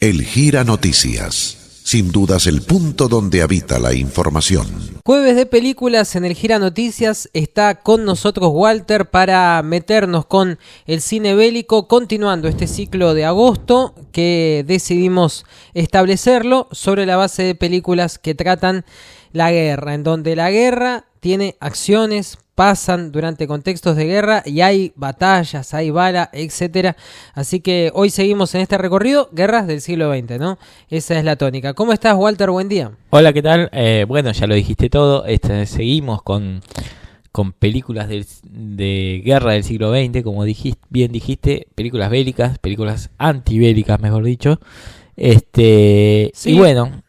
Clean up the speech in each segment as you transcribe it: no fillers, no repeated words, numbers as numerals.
El Gira Noticias, sin dudas el punto donde habita la información. Jueves de películas en el Gira Noticias, está con nosotros Walter para meternos con el cine bélico, continuando este ciclo de agosto que decidimos establecerlo sobre la base de películas que tratan la guerra, en donde la guerra tiene acciones, pasan durante contextos de guerra y hay batallas, hay bala, etcétera. Así que hoy seguimos en este recorrido, guerras del siglo XX, ¿no? Esa es la tónica. ¿Cómo estás, Walter? Buen día. Hola, ¿qué tal? Bueno, ya lo dijiste todo. Seguimos con películas de guerra del siglo XX, como bien dijiste, películas bélicas, películas antibélicas, mejor dicho. Sí. Y bueno,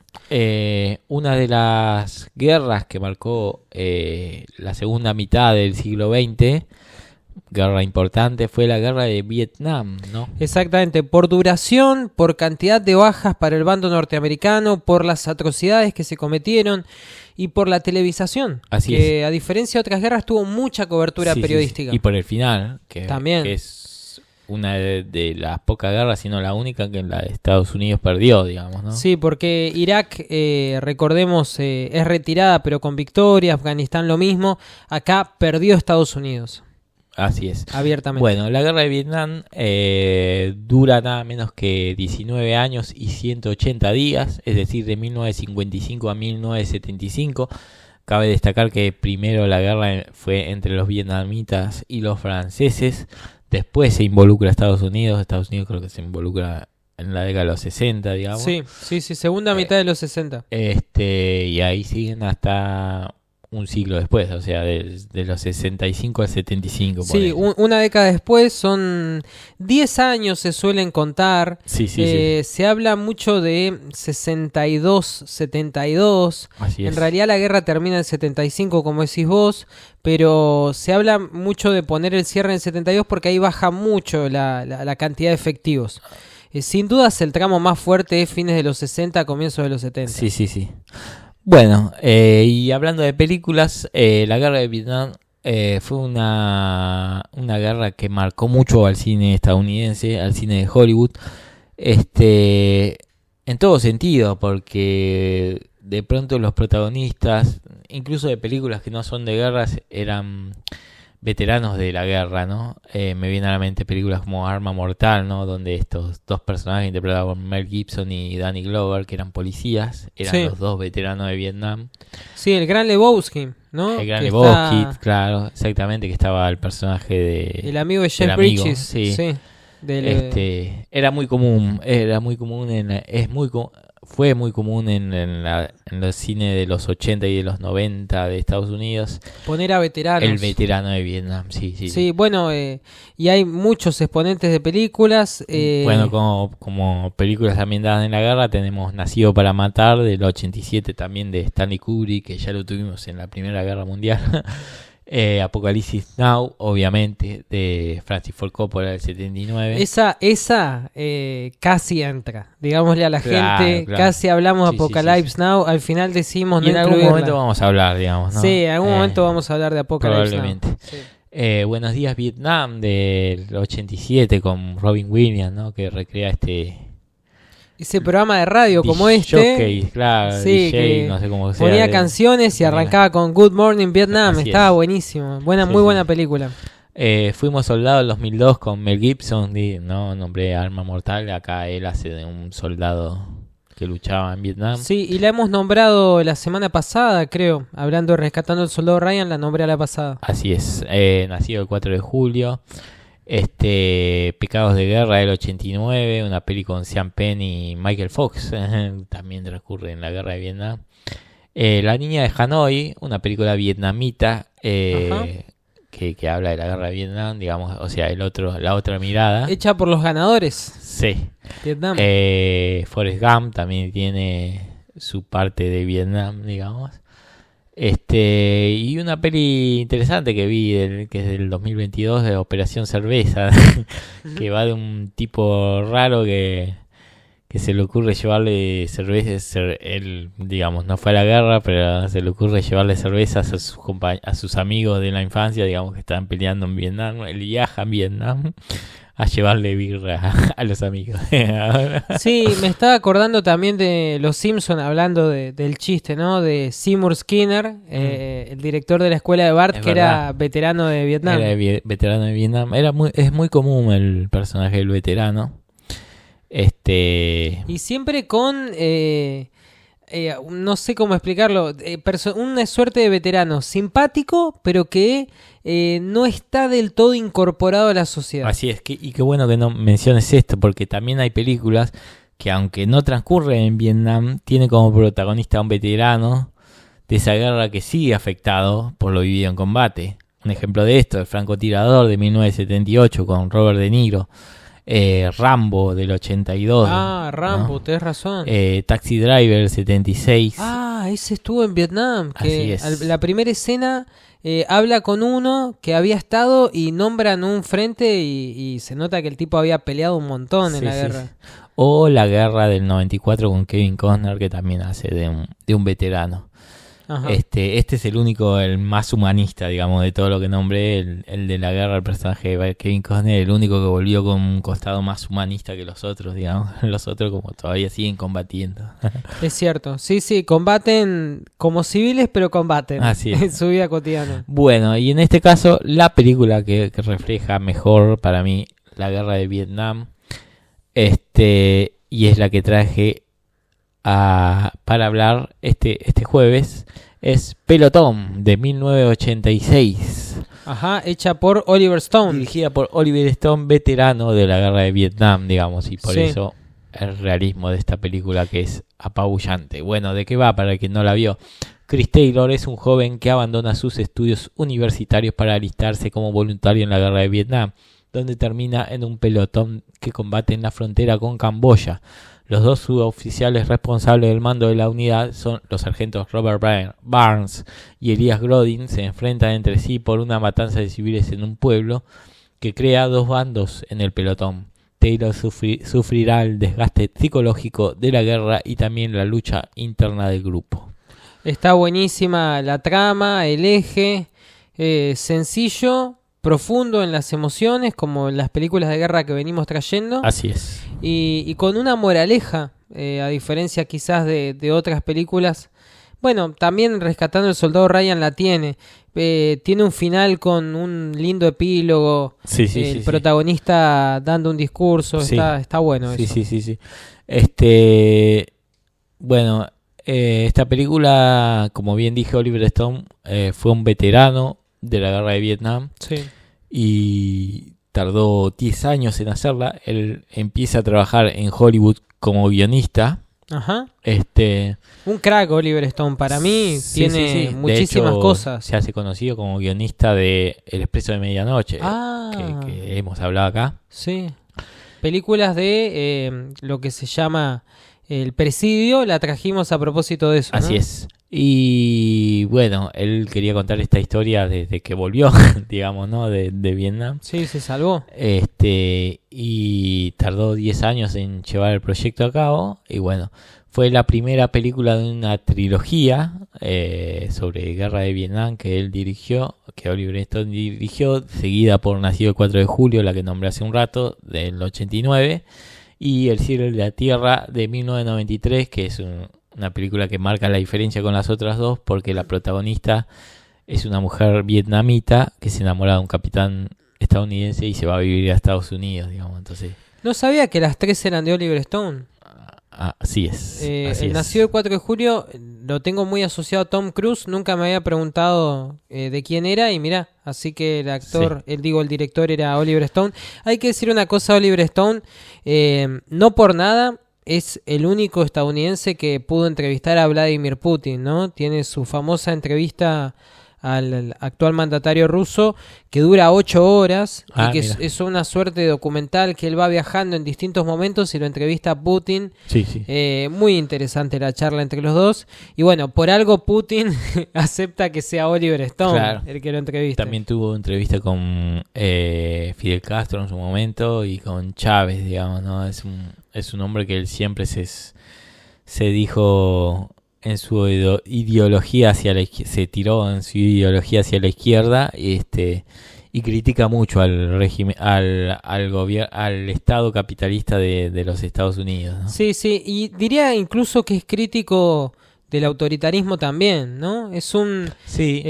una de las guerras que marcó la segunda mitad del siglo XX, guerra importante, fue la guerra de Vietnam, ¿no? Exactamente, por duración, por cantidad de bajas para el bando norteamericano, por las atrocidades que se cometieron y por la televisación. Así que es. A diferencia de otras guerras tuvo mucha cobertura periodística. Sí. Y por el final, también que es una de las pocas guerras, sino la única que la de Estados Unidos perdió, digamos, ¿no? Sí, porque Irak, recordemos, es retirada pero con victoria, Afganistán lo mismo, acá perdió Estados Unidos. Así es. Abiertamente. Bueno, la guerra de Vietnam dura nada menos que 19 años y 180 días, es decir, de 1955 a 1975. Cabe destacar que primero la guerra fue entre los vietnamitas y los franceses. Después se involucra Estados Unidos. Estados Unidos creo que se involucra en la década de los 60, digamos. Sí, segunda mitad de los 60. Y ahí siguen hasta un siglo después, o sea, de los 65 al 75. Sí, una década después, son 10 años se suelen contar. Sí. Se habla mucho de 62, 72. Así es. En realidad la guerra termina en 75, como decís vos, pero se habla mucho de poner el cierre en 72 porque ahí baja mucho la cantidad de efectivos. Sin dudas el tramo más fuerte es fines de los 60, comienzos de los 70. Sí. Bueno, y hablando de películas, la guerra de Vietnam fue una guerra que marcó mucho al cine estadounidense, al cine de Hollywood, en todo sentido, porque de pronto los protagonistas, incluso de películas que no son de guerras, eran veteranos de la guerra, ¿no? Me vienen a la mente películas como Arma Mortal, ¿no? Donde estos dos personajes interpretados por Mel Gibson y Danny Glover, que eran policías, eran los dos veteranos de Vietnam. Sí, el Gran Lebowski, ¿no? El Gran Lebowski, claro, exactamente, que estaba el personaje de... El amigo de Jeff Bridges. Sí. Era muy común, fue muy común en los cines de los 80 y de los 90 de Estados Unidos. Poner a veteranos. El veterano de Vietnam, sí. Sí, bueno, y hay muchos exponentes de películas. Bueno, como películas ambientadas en la guerra, tenemos Nacido para Matar, del 87, también de Stanley Kubrick, que ya lo tuvimos en la Primera Guerra Mundial. Apocalipsis Now, obviamente, de Francis Ford Coppola del 79. Esa casi entra, digámosle a la gente, claro. Casi hablamos de Apocalypse Now, al final decimos y en algún momento vamos a hablar, digamos, ¿no? Sí, en algún momento vamos a hablar de Apocalypse probablemente. Now. Sí. Buenos Días Vietnam del 87 con Robin Williams, ¿no? Que recrea ese programa de radio como Showcase, claro, sí, DJ, que no sé cómo sea, ponía canciones y arrancaba con Good Morning Vietnam. Así estaba es. Buenísimo, muy buena película. Fuimos Soldados en 2002 con Mel Gibson, no nombré Arma Mortal, acá él hace de un soldado que luchaba en Vietnam. Sí, y la hemos nombrado la semana pasada, creo, hablando de Rescatando al Soldado Ryan, la nombré a la pasada. Así es, nacido el 4 de julio. Pecados de Guerra del 89, una peli con Sean Penn y Michael Fox, también transcurre en la guerra de Vietnam. La Niña de Hanoi, una película vietnamita que habla de la guerra de Vietnam, digamos, o sea, la otra mirada. Hecha por los ganadores. Sí. Vietnam. Forrest Gump también tiene su parte de Vietnam, digamos. Y una peli interesante que vi, que es del 2022, de Operación Cerveza, que va de un tipo raro que se le ocurre llevarle cervezas, él, digamos, no fue a la guerra, pero se le ocurre llevarle cervezas a sus amigos de la infancia, digamos, que estaban peleando en Vietnam. Él viaja en Vietnam a llevarle birra a los amigos. Sí, me estaba acordando también de Los Simpson hablando del chiste, ¿no? De Seymour Skinner, el director de la escuela de Bart, Es que verdad. era veterano de Vietnam. Veterano de Vietnam. Es muy común el personaje del veterano. Y siempre con, no sé cómo explicarlo, una suerte de veterano simpático, pero que no está del todo incorporado a la sociedad. Así es, y qué bueno que no menciones esto, porque también hay películas que, aunque no transcurren en Vietnam, tiene como protagonista a un veterano de esa guerra que sigue afectado por lo vivido en combate. Un ejemplo de esto, el francotirador de 1978 con Robert De Niro. Rambo del 82. Rambo, ¿no? tenés razón. Taxi Driver del 76. Ese estuvo en Vietnam. Que Así es. La primera escena habla con uno que había estado y nombran un frente y se nota que el tipo había peleado un montón en la guerra. Sí. O la guerra del 94 con Kevin Costner, que también hace de un veterano. Ajá. Este es el único, el más humanista, digamos, de todo lo que nombré, el de la guerra, el personaje de Kevin Costner, el único que volvió con un costado más humanista que los otros, digamos. Los otros como todavía siguen combatiendo. Es cierto, sí, combaten como civiles, pero combaten. Así es. En su vida cotidiana. Bueno, y en este caso, la película que refleja mejor para mí la guerra de Vietnam, y es la que traje para hablar este jueves, es Pelotón, de 1986. Ajá, hecha por Oliver Stone. Dirigida por Oliver Stone, veterano de la guerra de Vietnam, digamos, y por eso el realismo de esta película, que es apabullante. Bueno, ¿de qué va para el que no la vio? Chris Taylor es un joven que abandona sus estudios universitarios para alistarse como voluntario en la guerra de Vietnam, donde termina en un pelotón que combate en la frontera con Camboya. Los dos suboficiales responsables del mando de la unidad son los sargentos Robert Barnes y Elias Grodin. Se enfrentan entre sí por una matanza de civiles en un pueblo que crea dos bandos en el pelotón. Taylor sufrirá el desgaste psicológico de la guerra y también la lucha interna del grupo. Está buenísima la trama, el eje, sencillo, profundo en las emociones, como en las películas de guerra que venimos trayendo. Así es. Y con una moraleja, a diferencia quizás de otras películas. Bueno, también Rescatando al Soldado Ryan la tiene. Tiene un final con un lindo epílogo. El protagonista dando un discurso. Sí. Está bueno eso. Sí. Bueno, esta película, como bien dije, Oliver Stone fue un veterano de la guerra de Vietnam. Sí. Y tardó 10 años en hacerla. Él empieza a trabajar en Hollywood como guionista. Ajá. Un Un crack Oliver Stone, para mí tiene muchísimas de hecho, cosas. Se hace conocido como guionista de El Expreso de Medianoche, Ah. que hemos hablado acá. Sí. Películas de lo que se llama El Presidio, la trajimos a propósito de eso, ¿no? Así es. Y bueno, él quería contar esta historia desde que volvió, digamos, ¿no? De Vietnam. Sí, se salvó. Y tardó 10 años en llevar el proyecto a cabo. Y bueno, fue la primera película de una trilogía sobre guerra de Vietnam que él dirigió, que Oliver Stone dirigió, seguida por Nacido el 4 de julio, la que nombré hace un rato, del 89, y El cielo y la tierra de 1993, que es una película que marca la diferencia con las otras dos, porque la protagonista es una mujer vietnamita que se enamora de un capitán estadounidense y se va a vivir a Estados Unidos, digamos. Entonces, No sabía que las tres eran de Oliver Stone. así es. El Nacido el 4 de julio lo tengo muy asociado a Tom Cruise. Nunca me había preguntado de quién era. Y mirá, así que el actor, el director era Oliver Stone. Hay que decir una cosa, Oliver Stone, no por nada es el único estadounidense que pudo entrevistar a Vladimir Putin, ¿no? Tiene su famosa entrevista al actual mandatario ruso que dura 8 horas y que es una suerte de documental que él va viajando en distintos momentos y lo entrevista a Putin. Sí. Muy interesante la charla entre los dos. Y bueno, por algo Putin acepta que sea Oliver Stone el que lo entrevista. También tuvo entrevista con Fidel Castro en su momento y con Chávez, digamos, ¿no? Es un hombre que él siempre se dijo en su ideología hacia la izquierda, se tiró en su ideología hacia la izquierda, y critica mucho al régimen, al Estado capitalista de los Estados Unidos, ¿no? Sí, sí, y diría incluso que es crítico del autoritarismo también, ¿no? Es un... Sí,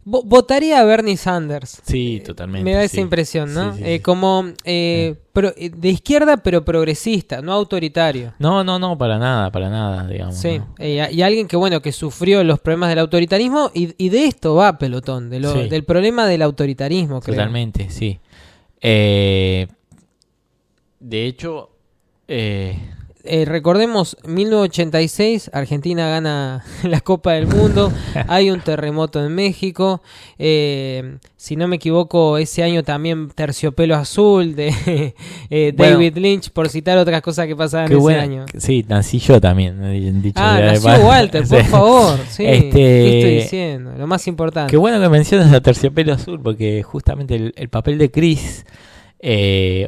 votaría a Bernie Sanders. sí, totalmente. Me da sí. esa impresión, ¿no? Sí, sí, sí. Como de izquierda, pero progresista, no autoritario. No, para nada, digamos. Sí, ¿no? y alguien que, bueno, que sufrió los problemas del autoritarismo y de esto va Pelotón, Sí. del problema del autoritarismo, creo. Totalmente, sí. De hecho, Recordemos, 1986, Argentina gana la Copa del Mundo, hay un terremoto en México, si no me equivoco, ese año también Terciopelo Azul de Bueno, David Lynch, por citar otras cosas que pasaban qué ese bueno. año. Sí, nací yo también. Dicho sea de Nació paso. Walter, por Sí. favor. Sí, Este, ¿qué estoy diciendo? Lo más importante. Qué bueno que mencionas a Terciopelo Azul, porque justamente el papel de Chris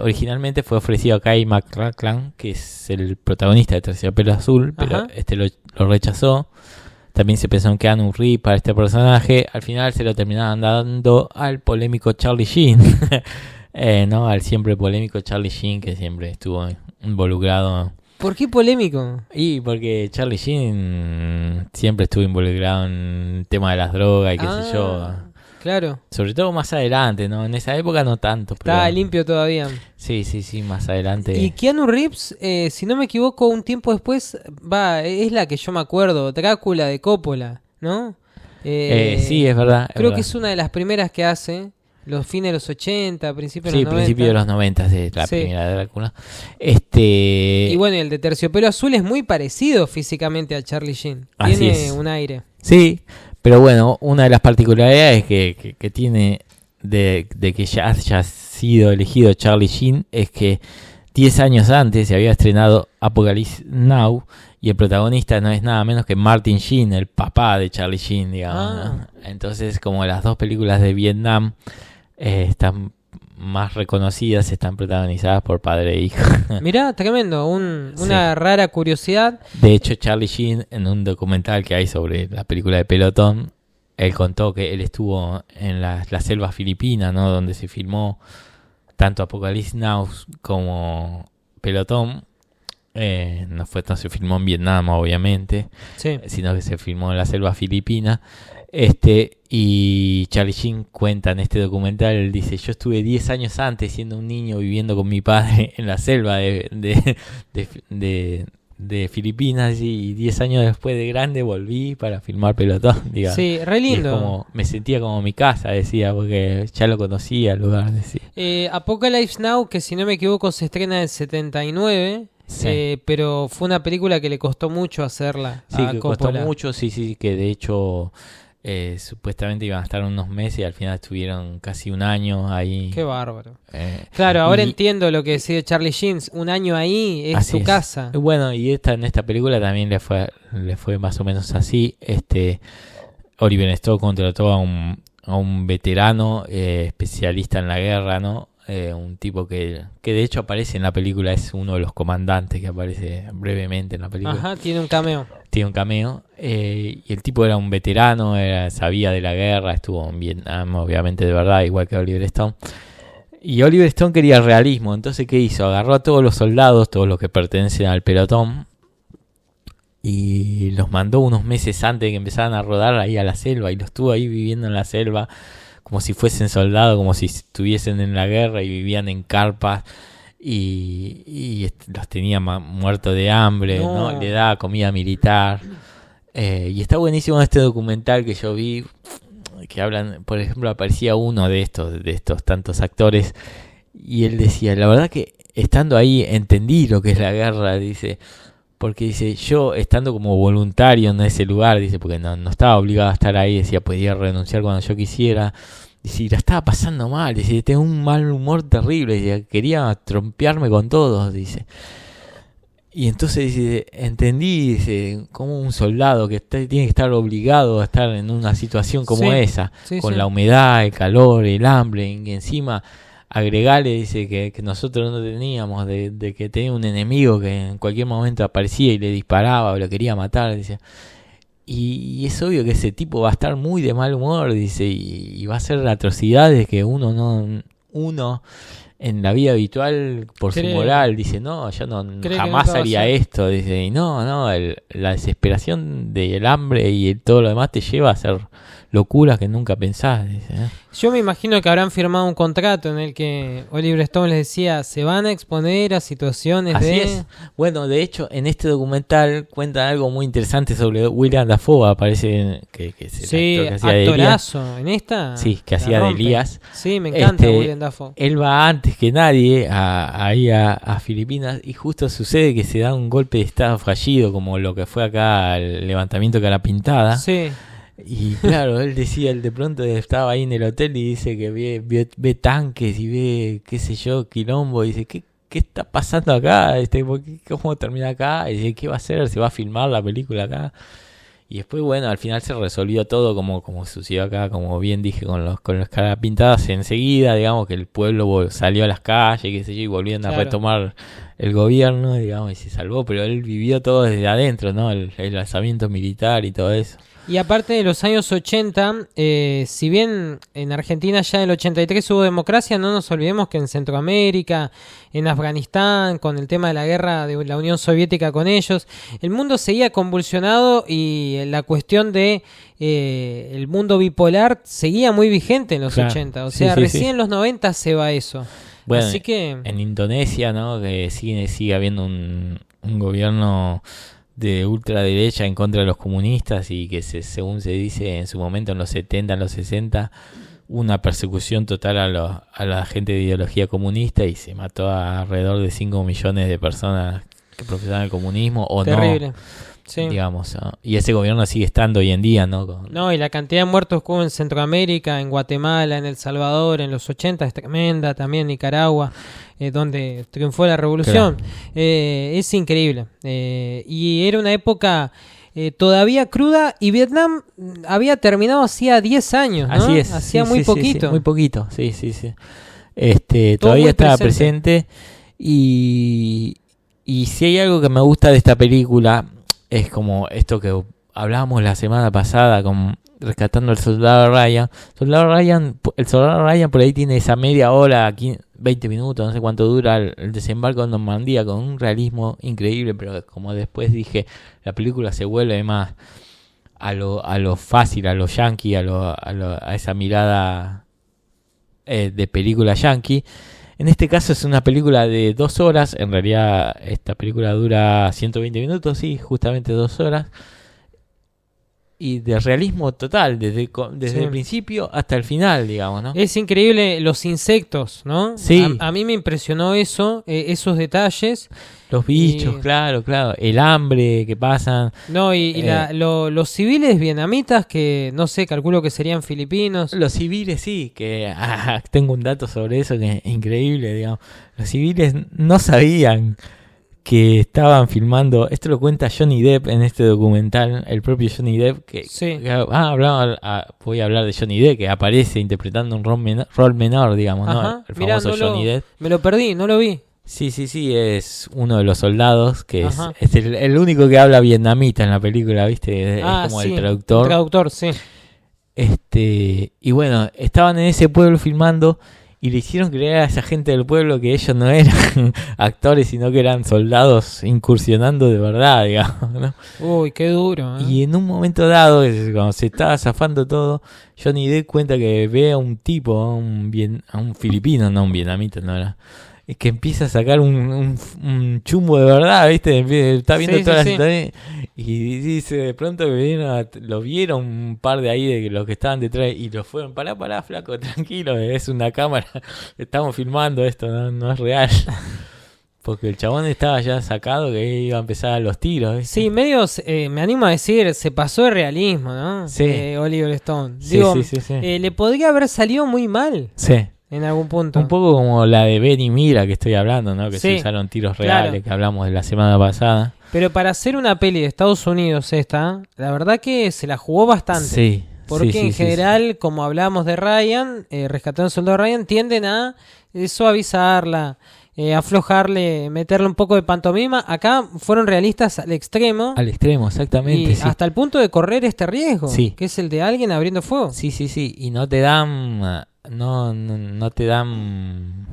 originalmente fue ofrecido a Kyle MacLachlan, que es el protagonista de Terciopelo Azul, pero Ajá. lo rechazó. También se pensó en Keanu Reeves para este personaje. Al final se lo terminaban dando al polémico Charlie Sheen. ¿No? Al siempre polémico Charlie Sheen, que siempre estuvo involucrado. ¿Por qué polémico? Y porque Charlie Sheen siempre estuvo involucrado en el tema de las drogas y qué sé yo. Claro. Sobre todo más adelante, ¿no? En esa época no tanto. Está pero limpio todavía. Sí, más adelante. Y Keanu Reeves, si no me equivoco, un tiempo después, es la que yo me acuerdo, Drácula de Coppola, ¿no? Sí, es verdad. Creo verdad. que es una de las primeras que hace, los fines de los 80, principios de Sí, los 90. principio de los 90 es la Sí. primera de Drácula. Y bueno, el de Terciopelo Azul es muy parecido físicamente a Charlie Sheen. Así Tiene es. un aire. Sí, pero bueno, una de las particularidades que tiene de que ya haya sido elegido Charlie Sheen es que 10 años antes se había estrenado Apocalypse Now y el protagonista no es nada menos que Martin Sheen, el papá de Charlie Sheen, digamos, ¿no? Entonces, como las dos películas de Vietnam están más reconocidas, están protagonizadas por padre e hijo. Mirá, tremendo, una rara curiosidad. De hecho, Charlie Sheen, en un documental que hay sobre la película de Pelotón, él contó que él estuvo en la selva filipina, ¿no? Donde se filmó tanto Apocalypse Now como Pelotón. No se filmó en Vietnam, obviamente, Sí. sino que se filmó en la selva filipina. Y Charlie Sheen cuenta en este documental, él dice: yo estuve 10 años antes siendo un niño viviendo con mi padre en la selva de Filipinas, y 10 años después de grande volví para filmar Pelotón, digamos. Sí, re Y es lindo. como, me sentía como mi casa, decía, porque ya lo conocía el lugar, decía. Apocalypse Now, que si no me equivoco se estrena en el 79, Sí. pero fue una película que le costó mucho hacerla Sí, a que costó Coppola. mucho, sí, que de hecho supuestamente iban a estar unos meses y al final estuvieron casi un año ahí. Qué bárbaro. Eh, Claro, ahora y- entiendo lo que decía Charlie Sheen, un año ahí es Así su es. casa. Bueno, y en esta película también le fue más o menos así. Oliver Stone contrató a un veterano especialista en la guerra, ¿no? Un tipo que de hecho aparece en la película, es uno de los comandantes que aparece brevemente en la película. Ajá, tiene un cameo. Tiene un cameo. Y el tipo era un veterano, sabía de la guerra, estuvo en Vietnam, obviamente, de verdad, igual que Oliver Stone. Y Oliver Stone quería realismo, entonces ¿qué hizo? Agarró a todos los soldados, todos los que pertenecen al pelotón, y los mandó unos meses antes de que empezaran a rodar ahí a la selva, y los tuvo ahí viviendo en la selva como si fuesen soldados, como si estuviesen en la guerra y vivían en carpas, y los tenía muertos de hambre, No. ¿no? Le daba comida militar. Y está buenísimo este documental que yo vi, que hablan, por ejemplo, aparecía uno de estos tantos actores, y él decía, la verdad que estando ahí entendí lo que es la guerra, dice, porque dice, yo estando como voluntario en ese lugar, dice, porque no estaba obligado a estar ahí, decía, podía renunciar cuando yo quisiera, dice, y la estaba pasando mal, dice, tengo un mal humor terrible, dice, quería trompearme con todos, dice. Y entonces dice, entendí, dice, como un soldado que tiene que estar obligado a estar en una situación como Sí, esa, sí, con sí. la humedad, el calor, el hambre, y encima agregarle, dice, que nosotros no teníamos, de que tenía un enemigo que en cualquier momento aparecía y le disparaba o lo quería matar, dice. Y es obvio que ese tipo va a estar muy de mal humor, dice, y va a hacer atrocidades que uno en la vida habitual, por su moral, dice, no, yo jamás haría esto, dice, y la desesperación del hambre y todo lo demás te lleva a hacer locuras que nunca pensás, dice, ¿eh? Yo me imagino que habrán firmado un contrato en el que Oliver Stone les decía, se van a exponer a situaciones Así es. Bueno, de hecho, en este documental cuentan algo muy interesante sobre William Dafoe, parece que es el actor que hacía de Elías. En esta. Sí, que hacía de Elías. Sí, me encanta William Dafoe. Él va antes que nadie a Filipinas y justo sucede que se da un golpe de estado fallido, como lo que fue acá el levantamiento de Cara Pintada. Sí. Y claro, él decía, él de pronto estaba ahí en el hotel y dice que ve tanques y ve, qué sé yo, quilombo, y dice, ¿qué está pasando acá? ¿Cómo termina acá? Y dice, ¿qué va a hacer? ¿Se va a filmar la película acá? Y después, bueno, al final se resolvió todo como sucedió acá, como bien dije, con las caras pintadas enseguida, digamos que el pueblo salió a las calles, qué sé yo, y volvieron a retomar el gobierno, digamos, y se salvó, pero él vivió todo desde adentro, ¿no? El alzamiento militar y todo eso. Y aparte de los años 80, si bien en Argentina ya en el 83 hubo democracia, no nos olvidemos que en Centroamérica, en Afganistán, con el tema de la guerra de la Unión Soviética con ellos, el mundo seguía convulsionado y la cuestión de el mundo bipolar seguía muy vigente en los 80. O sea, recién en los 90 se va eso. Bueno, así que en Indonesia, ¿no? Que sigue habiendo un gobierno de ultraderecha en contra de los comunistas y que según se dice en su momento en los 70, en los 60, una persecución total a la gente de ideología comunista y se mató a alrededor de 5 millones de personas que profesaban el comunismo o terrible. No. Sí. Digamos, ¿no? Y ese gobierno sigue estando hoy en día, ¿no? No, y la cantidad de muertos que hubo en Centroamérica, en Guatemala, en El Salvador, en los 80 es tremenda, también en Nicaragua, donde triunfó la revolución. Claro. Es increíble. Y era una época todavía cruda y Vietnam había terminado hacía 10 años, ¿no? Así es. Hacía sí, muy sí, poquito. Sí, muy poquito, sí. Todavía estaba presente y si hay algo que me gusta de esta película es como esto que hablábamos la semana pasada con rescatando al soldado Ryan. El soldado Ryan por ahí tiene esa media hora, 20 minutos, no sé cuánto dura el desembarco en Normandía, con un realismo increíble, pero como después dije, la película se vuelve más a lo fácil, a lo yankee, a esa mirada de película yankee. En este caso es una película de 2 horas, en realidad esta película dura 120 minutos, sí, justamente 2 horas. Y de realismo total, desde el principio hasta el final, digamos, ¿no? Es increíble los insectos, ¿no? Sí. A mí me impresionó eso, esos detalles. Los bichos, claro, el hambre que pasan. No, los civiles vietnamitas que, no sé, calculo que serían filipinos. Los civiles sí, que tengo un dato sobre eso que es increíble, digamos. Los civiles no sabían que estaban filmando, esto lo cuenta Johnny Depp en este documental, el propio Johnny Depp, voy a hablar de Johnny Depp, que aparece interpretando un rol menor, digamos, ¿no? El famoso Johnny Depp. Me lo perdí, no lo vi. Sí, es uno de los soldados, que es el único que habla vietnamita en la película, ¿viste? Es como el traductor. El traductor, sí. Y bueno, estaban en ese pueblo filmando y le hicieron creer a esa gente del pueblo que ellos no eran actores, sino que eran soldados incursionando de verdad, digamos, ¿no? Uy, qué duro, ¿eh? Y en un momento dado, cuando se estaba zafando todo, Johnny Depp cuenta que ve a un tipo, a un filipino, no un vietnamita, no era, que empieza a sacar un chumbo de verdad, ¿viste? Está viendo toda la situación y dice, de pronto lo vieron un par de ahí de los que estaban detrás y lo fueron, pará, flaco, tranquilo, es una cámara, estamos filmando esto, no es real. Porque el chabón estaba ya sacado que iba a empezar los tiros, ¿viste? Sí, medio, me animo a decir, se pasó de realismo, ¿no? Sí. Oliver Stone. Sí. Le podría haber salido muy mal. Sí. En algún punto. Un poco como la de Ben y Mira que estoy hablando, ¿no? Que se usaron tiros reales, que hablamos de la semana pasada. Pero para hacer una peli de Estados Unidos la verdad que se la jugó bastante. Sí. Porque en general, como hablamos de Ryan, Rescatando al Soldado Ryan, tienden a suavizarla, aflojarle, meterle un poco de pantomima. Acá fueron realistas al extremo. Al extremo, exactamente. Y sí. hasta el punto de correr este riesgo, Sí. que es el de alguien abriendo fuego. Sí, sí, sí. Y no te dan. No te dan.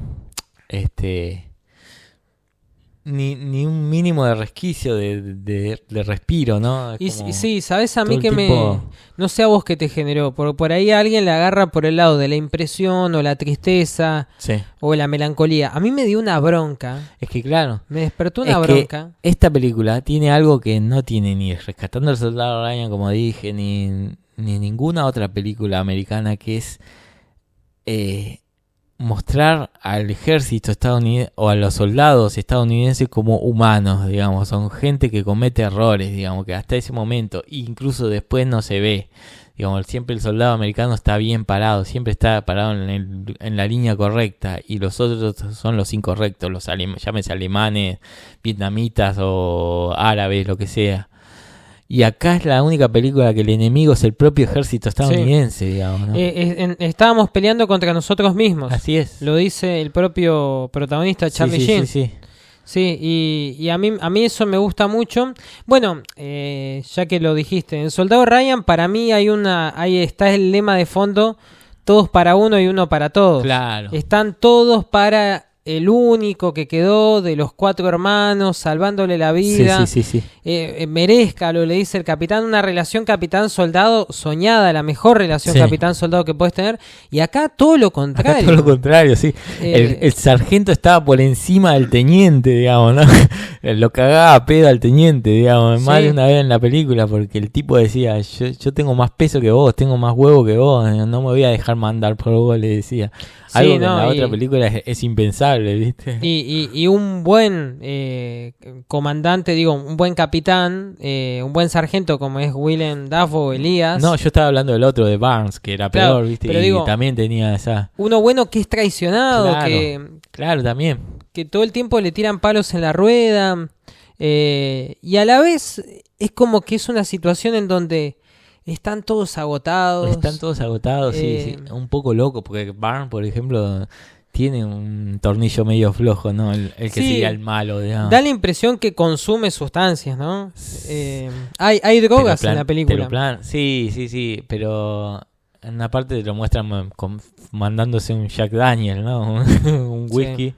Ni un mínimo de resquicio de respiro, ¿no? Y Como sí, ¿sabes a mí todo que el tiempo- no sé a vos qué te generó? Por ahí alguien le agarra por el lado de la impresión o la tristeza Sí. o la melancolía. A mí me dio una bronca, Es que claro. me despertó una Es bronca. que esta película tiene algo que no tiene ni Rescatando al Soldado Ryan, como dije, ni ninguna otra película americana, que es mostrar al ejército estadounidense o a los soldados estadounidenses como humanos, digamos. Son gente que comete errores, digamos, que hasta ese momento, incluso después no se ve. Digamos, siempre el soldado americano está bien parado, siempre está parado en la línea correcta, y los otros son los incorrectos, llámese alemanes, vietnamitas o árabes, lo que sea. Y acá es la única película que el enemigo es el propio ejército estadounidense, digamos, ¿no? Estábamos peleando contra nosotros mismos. Así es. Lo dice el propio protagonista, Charlie Sheen. Sí. Sí, y a mí eso me gusta mucho. Bueno, ya que lo dijiste, en Soldado Ryan para mí ahí está el lema de fondo: todos para uno y uno para todos. Claro. Están todos para el único que quedó de los 4 hermanos, salvándole la vida. Sí. Merezcalo, le dice el capitán, una relación capitán-soldado soñada, la mejor relación Sí. capitán-soldado que puedes tener. Y acá todo lo contrario. Acá todo lo contrario, sí. El sargento estaba por encima del teniente, digamos, ¿no? Lo cagaba a pedo al teniente, digamos, más Sí. de una vez en la película, porque el tipo decía: yo tengo más peso que vos, tengo más huevo que vos, no me voy a dejar mandar por vos, le decía. Sí, Algo que no, en la y- otra película es impensable, ¿viste? Y un buen comandante, digo, un buen capitán, un buen sargento como es Willem Dafoe, Elías. No, yo estaba hablando del otro, de Barnes, que era Claro, peor, ¿viste? pero Y digo- también tenía esa... Uno bueno que es traicionado, Claro. Claro, también. que todo el tiempo le tiran palos en la rueda. Y a la vez es como que es una situación en donde están todos agotados. Están todos agotados, sí, Eh, sí. Un poco loco, porque Barnes, por ejemplo, tiene un tornillo medio flojo, ¿no? El que Sí. sería el malo, digamos. Da la impresión que consume sustancias, ¿no? Hay drogas en la película. Sí, pero en una parte te lo muestran mandándose un Jack Daniel, ¿no? Un whisky.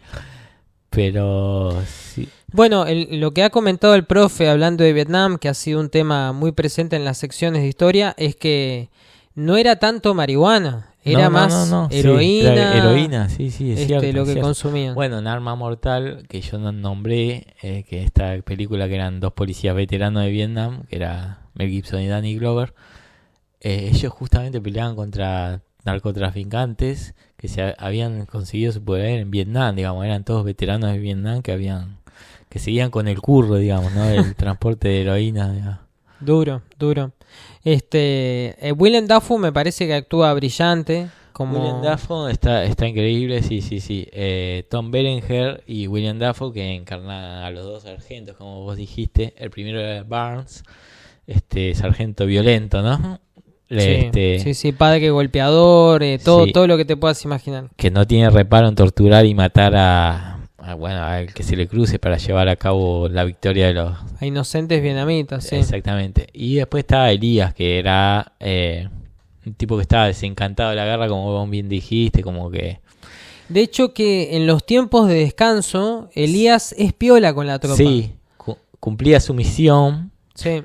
Pero sí. Bueno, lo que ha comentado el profe hablando de Vietnam, que ha sido un tema muy presente en las secciones de historia, es que no era tanto marihuana, era más Sí, heroína, claro, heroína, sí, es cierto. lo es que cierto. consumían. Bueno, en Arma Mortal, que yo no nombré, que esta película que eran 2 policías veteranos de Vietnam, que era Mel Gibson y Danny Glover, ellos justamente peleaban contra narcotraficantes que se habían conseguido su poder en Vietnam, digamos, eran todos veteranos de Vietnam que seguían con el curro, digamos, ¿no? El transporte de heroína, digamos. Duro. Willem Dafoe me parece que actúa brillante. Como... William Dafoe está increíble, sí. Tom Berenger y William Dafoe, que encarnan a los 2 sargentos, como vos dijiste. El primero era Barnes, sargento violento, ¿no? Sí, padre golpeador, Sí. todo lo que te puedas imaginar. Que no tiene reparo en torturar y matar al que se le cruce para llevar a cabo la victoria de los... A inocentes vietnamitas, sí. Exactamente. Y después estaba Elías, que era un tipo que estaba desencantado de la guerra, como vos bien dijiste, como que... De hecho que en los tiempos de descanso, Elías es piola con la tropa. Sí, cumplía su misión, Sí.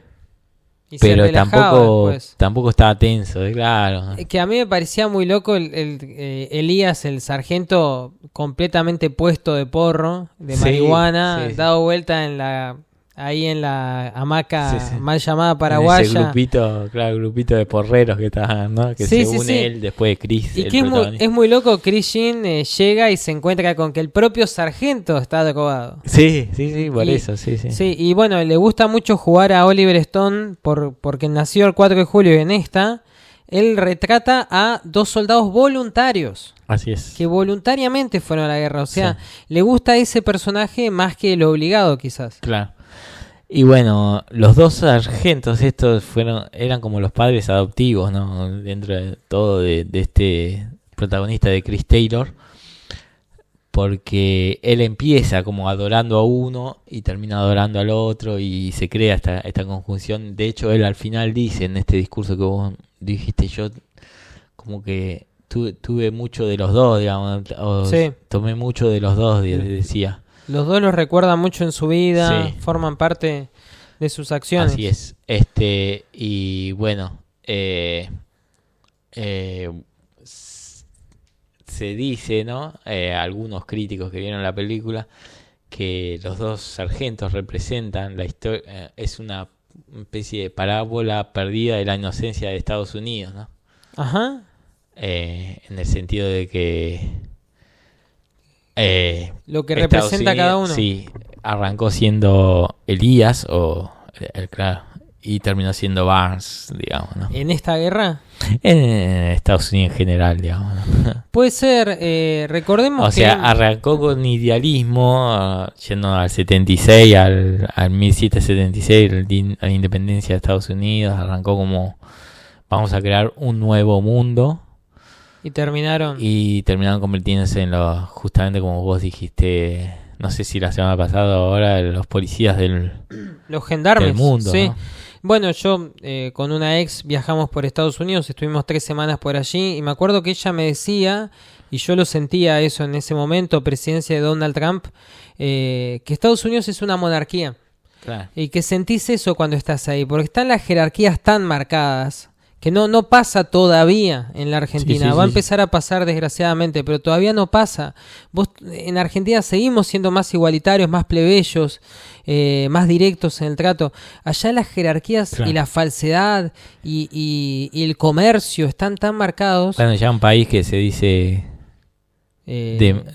Y se pero relajaba después. tampoco estaba tenso, claro. Que a mí me parecía muy loco Elías, el sargento completamente puesto de porro, de Sí, marihuana, sí. dado vuelta ahí en la hamaca Sí. mal llamada En paraguaya. ese grupito de porreros que estaban, ¿no? Que Sí, se sí, une sí. él después de Chris, Y el que protagonista. es muy loco, Chris Jean llega y se encuentra con que el propio sargento está drogado. Sí, por Y- eso, sí. Sí, y bueno, le gusta mucho jugar a Oliver Stone porque nació el 4 de julio y en esta, él retrata a 2 soldados voluntarios Así es. que voluntariamente fueron a la guerra. O sea, le gusta ese personaje más que el obligado quizás. Claro. Y bueno, los 2 sargentos estos eran como los padres adoptivos, ¿no? Dentro de todo de este protagonista de Chris Taylor. porque él empieza como adorando a uno y termina adorando al otro y se crea esta conjunción. De hecho, él al final dice en este discurso que vos dijiste, yo como que tuve mucho de los dos, digamos, Sí. tomé mucho de los dos, decía. Los dos los recuerdan mucho en su vida, Sí. forman parte de sus acciones. Así es. Y bueno, se dice, ¿no? Algunos críticos que vieron la película, que los dos sargentos representan la historia, es una especie de parábola perdida de la inocencia de Estados Unidos, ¿no? Ajá. En el sentido de que Lo que Estados representa cada uno. Sí, arrancó siendo Elías claro, y terminó siendo Barnes, digamos, ¿no? En esta guerra. En Estados Unidos en general, digamos, ¿no? Puede ser, recordemos O sea, arrancó con idealismo, yendo al 76, al 1776, a la independencia de Estados Unidos. Arrancó como, vamos a crear un nuevo mundo. y terminaron. Y terminaron convirtiéndose en justamente como vos dijiste, no sé si la semana pasada o ahora, los policías Los gendarmes. del mundo, Sí. ¿no? Bueno, yo con una ex viajamos por Estados Unidos, estuvimos 3 semanas por allí y me acuerdo que ella me decía, y yo lo sentía eso en ese momento, presidencia de Donald Trump, que Estados Unidos es una monarquía. Claro. Y que sentís eso cuando estás ahí, porque están las jerarquías tan marcadas que no pasa todavía en la Argentina. Sí, Va a sí. empezar a pasar desgraciadamente, pero todavía no pasa. En Argentina seguimos siendo más igualitarios, más plebeyos, más directos en el trato. Allá las jerarquías Claro. y la falsedad y el comercio están tan marcados. Bueno, ya un país que se dice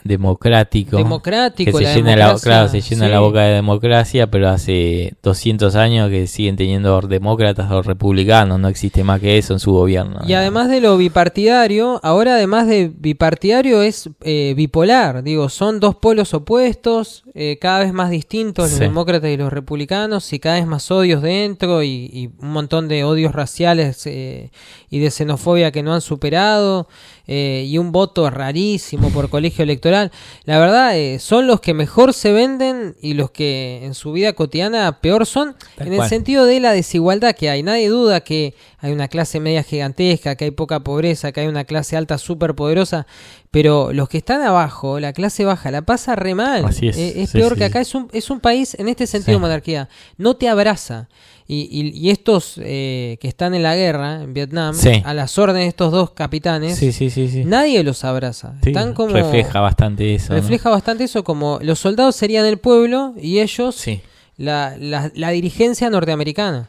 democrático, democrático, que la se llena democracia, se llena sí. la boca de democracia, pero hace 200 años que siguen teniendo demócratas o republicanos, no existe más que eso en su gobierno. Y además de lo bipartidario, ahora además de bipartidario es bipolar, digo, son dos polos opuestos, cada vez más distintos, los Sí. demócratas y los republicanos, y cada vez más odios dentro y un montón de odios raciales y de xenofobia que no han superado, y un voto rarísimo por colegio electoral. La verdad, son los que mejor se venden y los que en su vida cotidiana peor son, Tal en el cual. sentido de la desigualdad que hay. Nadie duda que hay una clase media gigantesca, que hay poca pobreza, que hay una clase alta súper poderosa, pero los que están abajo, la clase baja, la pasa re mal. Así es. Es Sí, peor sí, que sí. acá. Es un país, en este sentido, Sí. monarquía, no te abraza. Y estos que están en la guerra, en Vietnam, Sí. a las órdenes de estos dos capitanes, Sí. nadie los abraza. Sí, Están como... refleja bastante eso, ¿no? refleja bastante eso, como los soldados serían el pueblo y ellos Sí. la dirigencia norteamericana.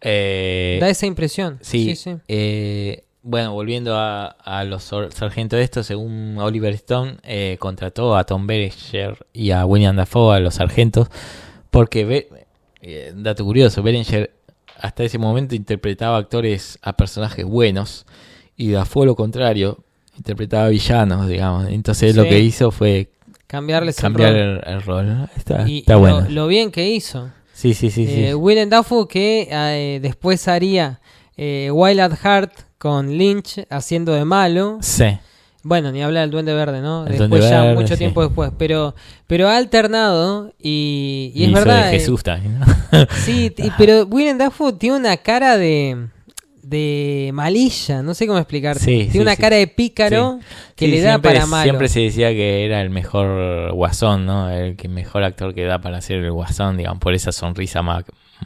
Da esa impresión. Sí. Sí. Bueno, volviendo a los sargentos estos, según Oliver Stone, contrató a Tom Berenger y a William Dafoe, a los sargentos, porque, dato curioso, Berenger hasta ese momento interpretaba actores a personajes buenos y Dafoe lo contrario, interpretaba villanos, digamos. Entonces Sí. lo que hizo fue Cambiarles cambiar el rol. el rol, ¿no? Está Y bueno. lo bien que hizo. Sí. Willem Dafoe, que después haría Wild at Heart con Lynch haciendo de malo. Sí. Bueno, ni hablar del Duende Verde, ¿no? El Después Duende ya, Verde, mucho sí. tiempo después. Pero ha alternado y es hizo verdad. de Jesús también, ¿no? Sí, pero Willem Dafoe tiene una cara de malilla, no sé cómo explicarte. Sí, tiene sí, una sí. cara de pícaro que Sí, le da siempre, para malo. Siempre se decía que era el mejor guasón, ¿no? El que mejor actor que da para ser el guasón, digamos, por esa sonrisa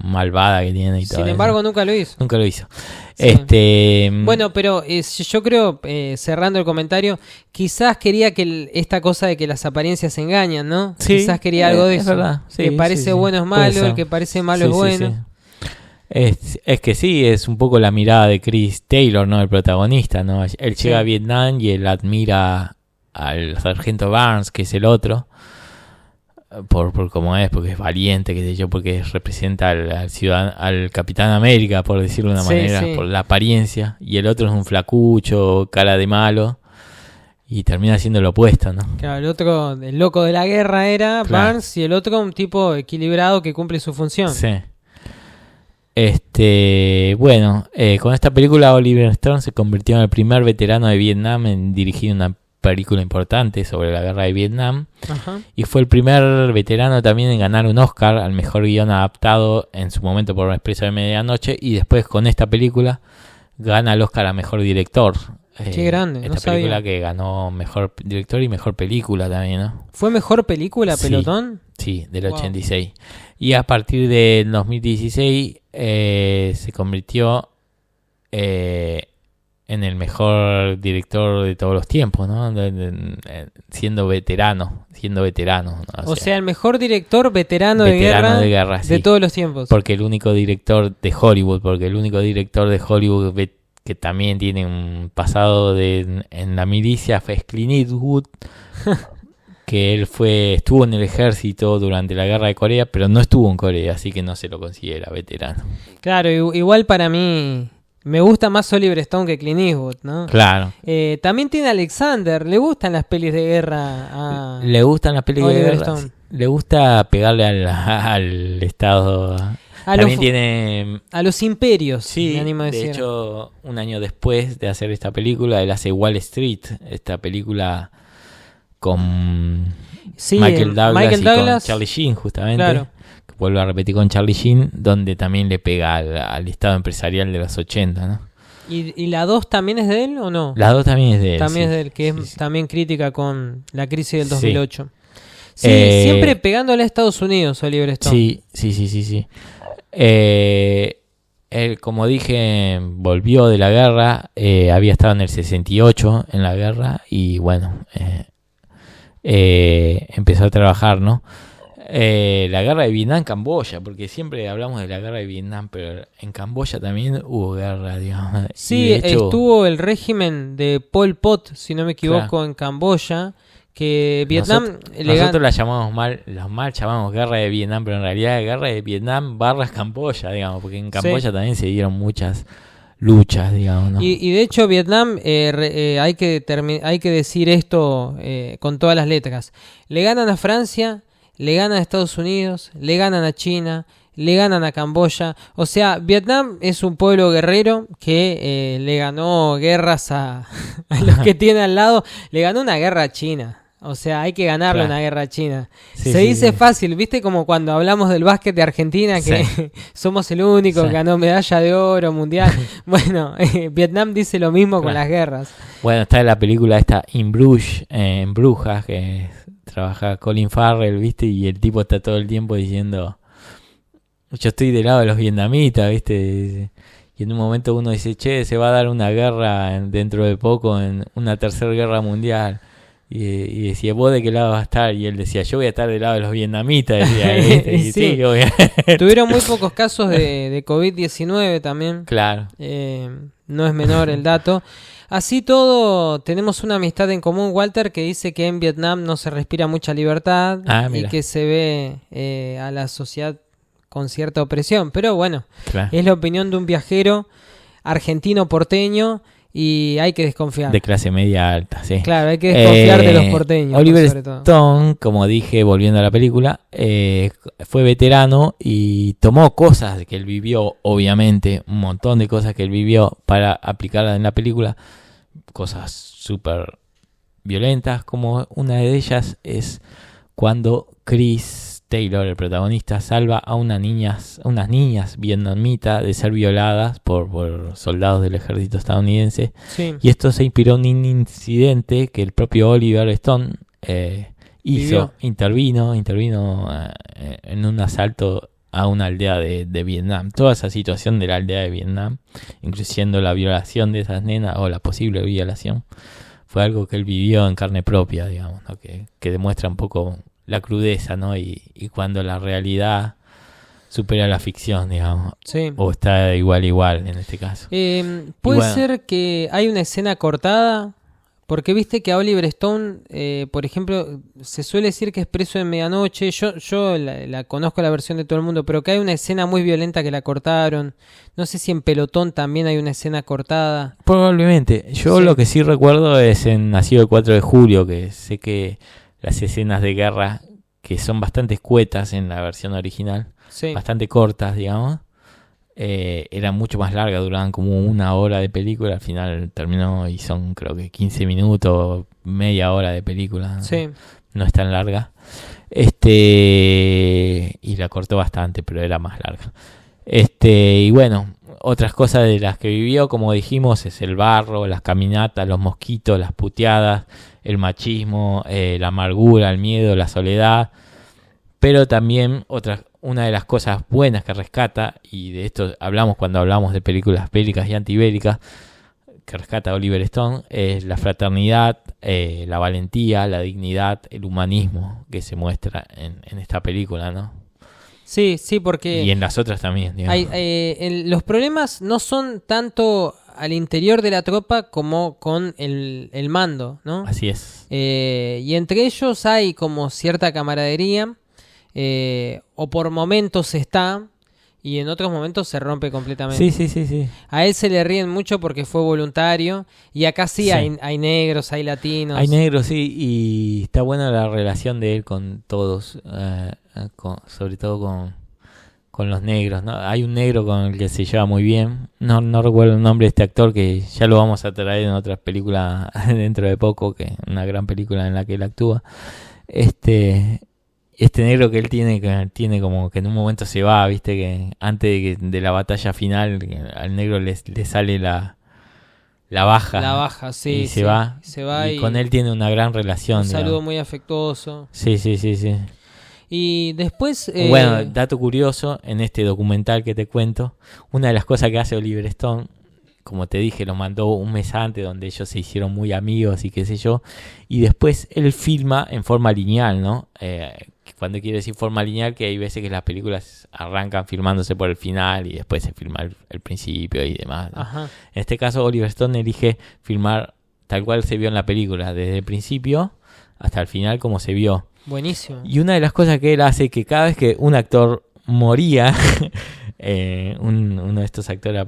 malvada que tiene y todo. Sin eso. embargo, nunca lo hizo. Nunca lo hizo. Sí. Bueno, pero yo creo, cerrando el comentario, quizás quería que esta cosa de que las apariencias engañan, ¿no? Sí, Quizás quería algo de es eso. verdad. Sí, que parece sí. bueno es Puede malo, ser. el que parece malo Sí, es sí, bueno. sí. Es que sí, es un poco la mirada de Chris Taylor, ¿no? El protagonista, ¿no? Él Sí. llega a Vietnam y él admira al sargento Barnes, que es el otro, por cómo es, porque es valiente, qué sé yo, porque representa al ciudadano, al Capitán América, por decirlo de una Sí, manera, sí. por la apariencia, y el otro es un flacucho, cara de malo, y termina siendo lo opuesto, ¿no? Claro, el otro, el loco de la guerra era Claro. Barnes y el otro un tipo equilibrado que cumple su función. Sí. Bueno, con esta película Oliver Stone se convirtió en el primer veterano de Vietnam en dirigir una película importante sobre la guerra de Vietnam. Ajá. Y fue el primer veterano también en ganar un Oscar al mejor guión adaptado en su momento por Expreso de Medianoche. Y después con esta película gana el Oscar a mejor director. Qué grande, esta no película sabía. que ganó mejor director y mejor película también, ¿no? ¿Fue mejor película, Sí. Pelotón? Sí, del Wow. 86. Y a partir del 2016 se convirtió en el mejor director de todos los tiempos, ¿no? Siendo veterano, ¿no? O sea, el mejor director veterano de guerra sí. de todos los tiempos. Porque el único director de Hollywood, que también tiene un pasado en la milicia, fue Clint Eastwood, que él estuvo en el ejército durante la guerra de Corea, pero no estuvo en Corea, así que no se lo considera veterano. Claro, igual para mí me gusta más Oliver Stone que Clint Eastwood, ¿no? Claro. También tiene Alexander, le gustan las pelis de guerra a Le gustan las películas de Oliver guerra, Stone. le gusta pegarle al Estado. También tiene... a los imperios, Sí, me animo a decir. de hecho, un año después de hacer esta película, él hace Wall Street, esta película con Sí, Michael Douglas y con Douglas, Charlie Sheen, justamente. claro. Que vuelvo a repetir con Charlie Sheen, donde también le pega al estado empresarial de los 80, ¿no? ¿Y la 2 también es de él o no? La 2 también es de él. También sí. es de él, que Sí, es sí. también crítica con la crisis del Sí. 2008. Sí, Eh, siempre pegándole a Estados Unidos, Oliver Stone. Sí. Él, como dije, volvió de la guerra, había estado en el 68 en la guerra y bueno, empezó a trabajar, ¿no? La guerra de Vietnam, Camboya, porque siempre hablamos de la guerra de Vietnam, pero en Camboya también hubo guerra, digamos. Sí, Y de hecho, estuvo el régimen de Pol Pot, si no me equivoco, Claro. en Camboya, que Vietnam nosotros la llamamos mal llamamos guerra de Vietnam, pero en realidad guerra de Vietnam barras Camboya, digamos, porque en Camboya también se dieron muchas luchas, digamos, ¿no? y de hecho Vietnam, hay que decir esto con todas las letras. Le ganan a Francia, le ganan a Estados Unidos, le ganan a China, le ganan a Camboya. O sea, Vietnam es un pueblo guerrero que le ganó guerras a los que tiene al lado. Le ganó una guerra a China. O sea, hay que ganarle Claro. una guerra a China. Sí, Se sí, dice sí. fácil, ¿viste? Como cuando hablamos del básquet de Argentina, que Sí. somos el único Sí. que ganó medalla de oro mundial. Bueno, Vietnam dice lo mismo con Claro. las guerras. Bueno, está en la película esta In Bruges, en Brujas, que trabaja Colin Farrell, ¿viste? Y el tipo está todo el tiempo diciendo, yo estoy del lado de los vietnamitas, ¿viste? Y en un momento uno dice, che, se va a dar una guerra dentro de poco, en una tercera guerra mundial. Y decía, ¿vos de qué lado vas a estar? Y él decía, yo voy a estar del lado de los vietnamitas. Decía, ¿viste? Y Sí. sí, obviamente. Tuvieron muy pocos casos de COVID-19 también. Claro. No es menor el dato. Así todo, tenemos una amistad en común, Walter, que dice que en Vietnam no se respira mucha libertad y Mira. que se ve a la sociedad con cierta opresión. Pero bueno, Claro. es la opinión de un viajero argentino porteño y hay que desconfiar. De clase media alta, sí. Claro, hay que desconfiar de los porteños. Oliver sobre todo. Stone, como dije, volviendo a la película, fue veterano y tomó cosas que él vivió, obviamente, un montón de cosas que él vivió para aplicarlas en la película, cosas súper violentas, como una de ellas es cuando Chris Taylor, el protagonista, salva a unas niñas vietnamitas de ser violadas por soldados del ejército estadounidense. Sí. Y esto se inspiró en un incidente que el propio Oliver Stone Vivió. intervino en un asalto a una aldea de Vietnam. Toda esa situación de la aldea de Vietnam, incluyendo la violación de esas nenas o la posible violación, fue algo que él vivió en carne propia, digamos, ¿no? Que demuestra un poco la crudeza, ¿no? Y cuando la realidad supera la ficción, digamos, Sí. o está igual en este caso. Puede bueno. ser que hay una escena cortada, porque viste que a Oliver Stone, por ejemplo, se suele decir que es Preso en Medianoche. Yo la conozco la versión de todo el mundo, pero que hay una escena muy violenta que la cortaron. No sé si en Pelotón también hay una escena cortada. Probablemente. Yo Sí. lo que sí recuerdo es en Nacido el 4 de julio, que sé que las escenas de guerra, que son bastante escuetas en la versión original, Sí. bastante cortas, digamos, eran mucho más largas, duraban como 1 hora de película, al final terminó y son creo que 15 minutos, media hora de película. Sí. No es tan larga. Y la cortó bastante, pero era más larga. Y bueno, otras cosas de las que vivió, como dijimos, es el barro, las caminatas, los mosquitos, las puteadas, el machismo, la amargura, el miedo, la soledad. Pero también una de las cosas buenas que rescata, y de esto hablamos cuando hablamos de películas bélicas y antibélicas, que rescata Oliver Stone, es la fraternidad, la valentía, la dignidad, el humanismo que se muestra en esta película, ¿no? Sí, porque... Y en las otras también, digamos. Los problemas no son tanto al interior de la tropa como con el mando, ¿no? Así es. Y entre ellos hay como cierta camaradería, o por momentos está, y en otros momentos se rompe completamente. Sí. A él se le ríen mucho porque fue voluntario, y acá sí. Hay negros, hay latinos. Hay negros, sí, y está buena la relación de él con todos, sobre todo con los negros, ¿no? Hay un negro con el que se lleva muy bien, no recuerdo el nombre de este actor, que ya lo vamos a traer en otras películas dentro de poco, que una gran película en la que él actúa. Este negro que él tiene como que en un momento se va, viste, que antes de la batalla final al negro le sale la baja. La baja, sí. Y se va. Y con él tiene una gran relación. Un saludo muy afectuoso. Sí. Y después... Bueno, dato curioso, en este documental que te cuento, una de las cosas que hace Oliver Stone, como te dije, lo mandó un mes antes, donde ellos se hicieron muy amigos y qué sé yo, y después él filma en forma lineal, ¿no? Cuando quiero decir forma lineal, que hay veces que las películas arrancan filmándose por el final y después se filma el principio y demás, ¿no? Ajá. En este caso Oliver Stone elige filmar tal cual se vio en la película, desde el principio hasta el final como se vio. Buenísimo. Y una de las cosas que él hace, que cada vez que un actor moría, uno de estos actores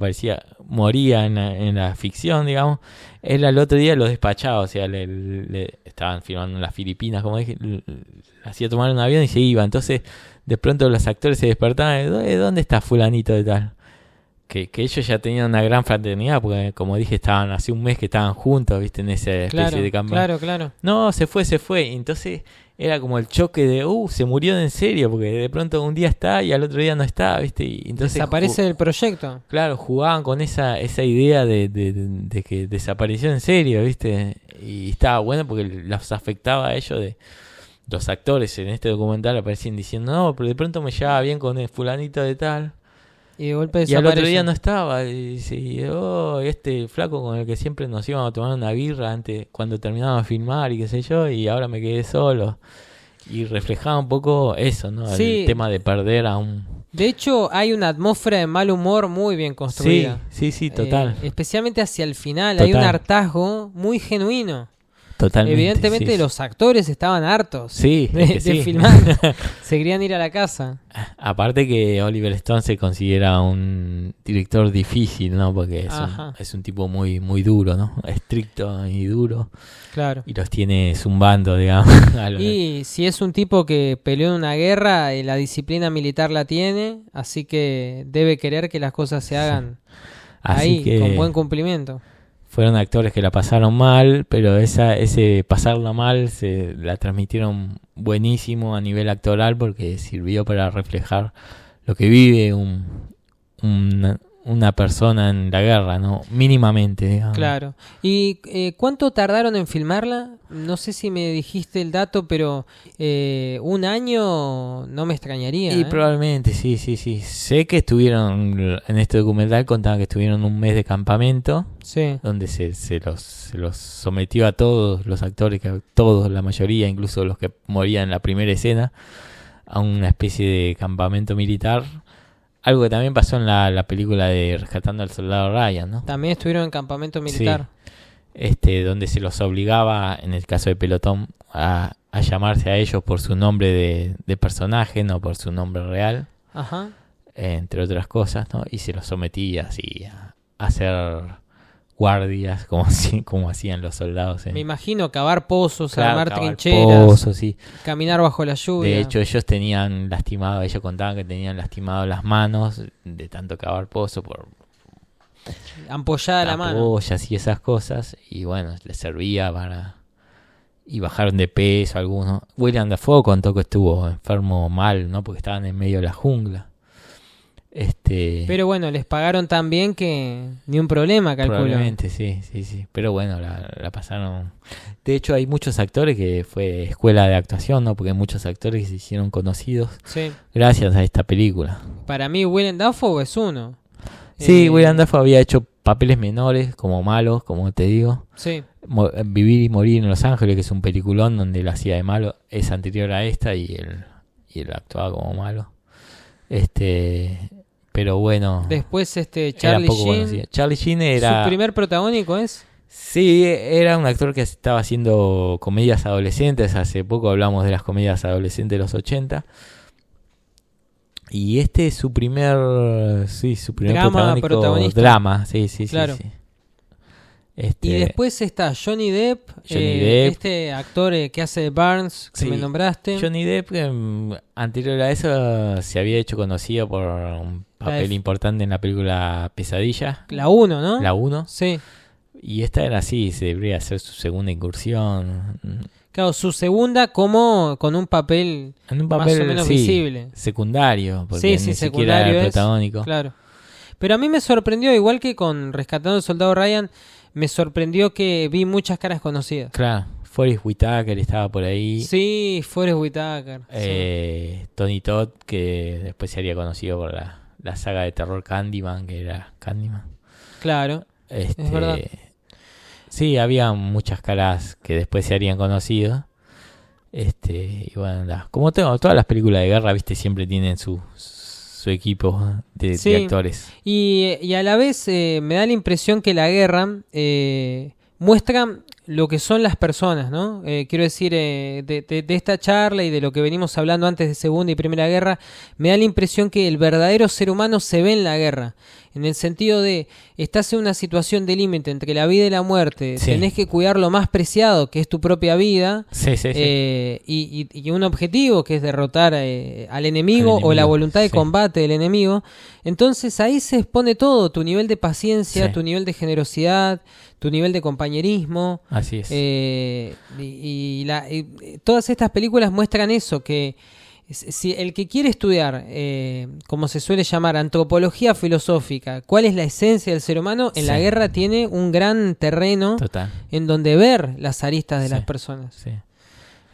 moría en la ficción, digamos, él al otro día lo despachaba, o sea, le estaban filmando en las Filipinas, como dije, le hacía tomar un avión y se iba. Entonces, de pronto los actores se despertaban, ¿dónde está fulanito de tal? Que ellos ya tenían una gran fraternidad, porque como dije, estaban hace un mes que estaban juntos, viste, en esa especie de campaña. Claro. No, se fue. Entonces era como el choque de, se murió en serio, porque de pronto un día está y al otro día no está, viste. Y entonces desaparece del proyecto. Claro, jugaban con esa idea de que desapareció en serio, viste. Y estaba bueno porque los afectaba a ellos de... Los actores en este documental aparecían diciendo, no, pero de pronto me llevaba bien con el fulanito de tal. Y de golpe y al otro día no estaba. Y este flaco con el que siempre nos íbamos a tomar una birra antes, cuando terminábamos de filmar y qué sé yo, y ahora me quedé solo. Y reflejaba un poco eso, ¿no? Sí. El tema de perder a un... De hecho, hay una atmósfera de mal humor muy bien construida. Sí, total. Especialmente hacia el final. Total. Hay un hartazgo muy genuino. Totalmente. Evidentemente los actores estaban hartos de filmar. Se querían ir a la casa. Aparte que Oliver Stone se considera un director difícil, ¿no? Porque es un tipo muy, muy duro, ¿no? Estricto y duro. Claro. Y los tiene zumbando, digamos. Y si es un tipo que peleó en una guerra, la disciplina militar la tiene, así que debe querer que las cosas se hagan con buen cumplimiento. Fueron actores que la pasaron mal, pero ese pasarla mal se la transmitieron buenísimo a nivel actoral, porque sirvió para reflejar lo que vive una persona en la guerra, ¿no? Mínimamente, digamos. Claro. ¿Y cuánto tardaron en filmarla? No sé si me dijiste el dato, pero un año no me extrañaría. Y probablemente, sí. Sé que estuvieron, en este documental contaban que estuvieron un mes de campamento, sí, donde se los sometió a todos los actores, todos, la mayoría, incluso los que morían en la primera escena, a una especie de campamento militar. Algo que también pasó en la película de Rescatando al Soldado Ryan, ¿no? También estuvieron en campamento militar. Sí. Donde se los obligaba, en el caso de Pelotón, a llamarse a ellos por su nombre de personaje, no por su nombre real. Ajá. Entre otras cosas, ¿no? Y se los sometía así a hacer guardias, como hacían los soldados. Me imagino cavar pozos, claro, armar cavar trincheras, pozos, sí. Caminar bajo la lluvia. De hecho, ellos contaban que tenían lastimado las manos de tanto cavar pozos por ampollada la mano. Ampollas y esas cosas, y bueno, les servía y bajaron de peso algunos. William Dafoe contó que estuvo enfermo mal, ¿no? Porque estaban en medio de la jungla. Pero bueno, les pagaron tan bien que ni un problema, calculo. Probablemente, sí. Pero bueno, la pasaron. De hecho, hay muchos actores que fue escuela de actuación, ¿no? Porque hay muchos actores que se hicieron conocidos gracias a esta película. Para mí, Willem Dafoe es uno. Sí, Willem Dafoe había hecho papeles menores, como malos, como te digo. Sí. Vivir y morir en Los Ángeles, que es un peliculón donde él hacía de malo, es anterior a esta y él actuaba como malo. Pero bueno. Después Charlie Sheen. Charlie Sheen era... ¿Su primer protagónico es? Sí, era un actor que estaba haciendo comedias adolescentes. Hace poco hablamos de las comedias adolescentes de los 80. Y es su primer drama protagonista. Drama, sí. Claro. Sí. Y después está Johnny Depp. Este actor que hace de Barnes, que me nombraste. Johnny Depp, anterior a eso, se había hecho conocido por un papel importante en la película Pesadilla. La 1, ¿no? La 1. Sí. Y esta era así, se debería hacer su segunda incursión. Claro, su segunda como con un papel, más o menos visible. Secundario, porque ni siquiera era el protagónico. Claro. Pero a mí me sorprendió, igual que con Rescatando al Soldado Ryan, me sorprendió que vi muchas caras conocidas. Claro, Forest Whitaker estaba por ahí. Sí, Forest Whitaker. Tony Todd, que después se haría conocido por la saga de terror Candyman, que era Candyman. Claro, es verdad. Sí, había muchas caras que después se harían conocidos. Y bueno, como todas las películas de guerra, viste, siempre tienen su equipo de actores. Y a la vez me da la impresión que la guerra muestra lo que son las personas, ¿no? Quiero decir, de esta charla y de lo que venimos hablando antes de Segunda y Primera Guerra, me da la impresión que el verdadero ser humano se ve en la guerra. En el sentido de, estás en una situación de límite entre la vida y la muerte, tenés que cuidar lo más preciado, que es tu propia vida, y un objetivo, que es derrotar al enemigo o la voluntad de combate del enemigo. Entonces ahí se expone todo, tu nivel de paciencia, tu nivel de generosidad, tu nivel de compañerismo. Así es. Y todas estas películas muestran eso, que si el que quiere estudiar, como se suele llamar, antropología filosófica, cuál es la esencia del ser humano, en la guerra tiene un gran terreno en donde ver las aristas de las personas.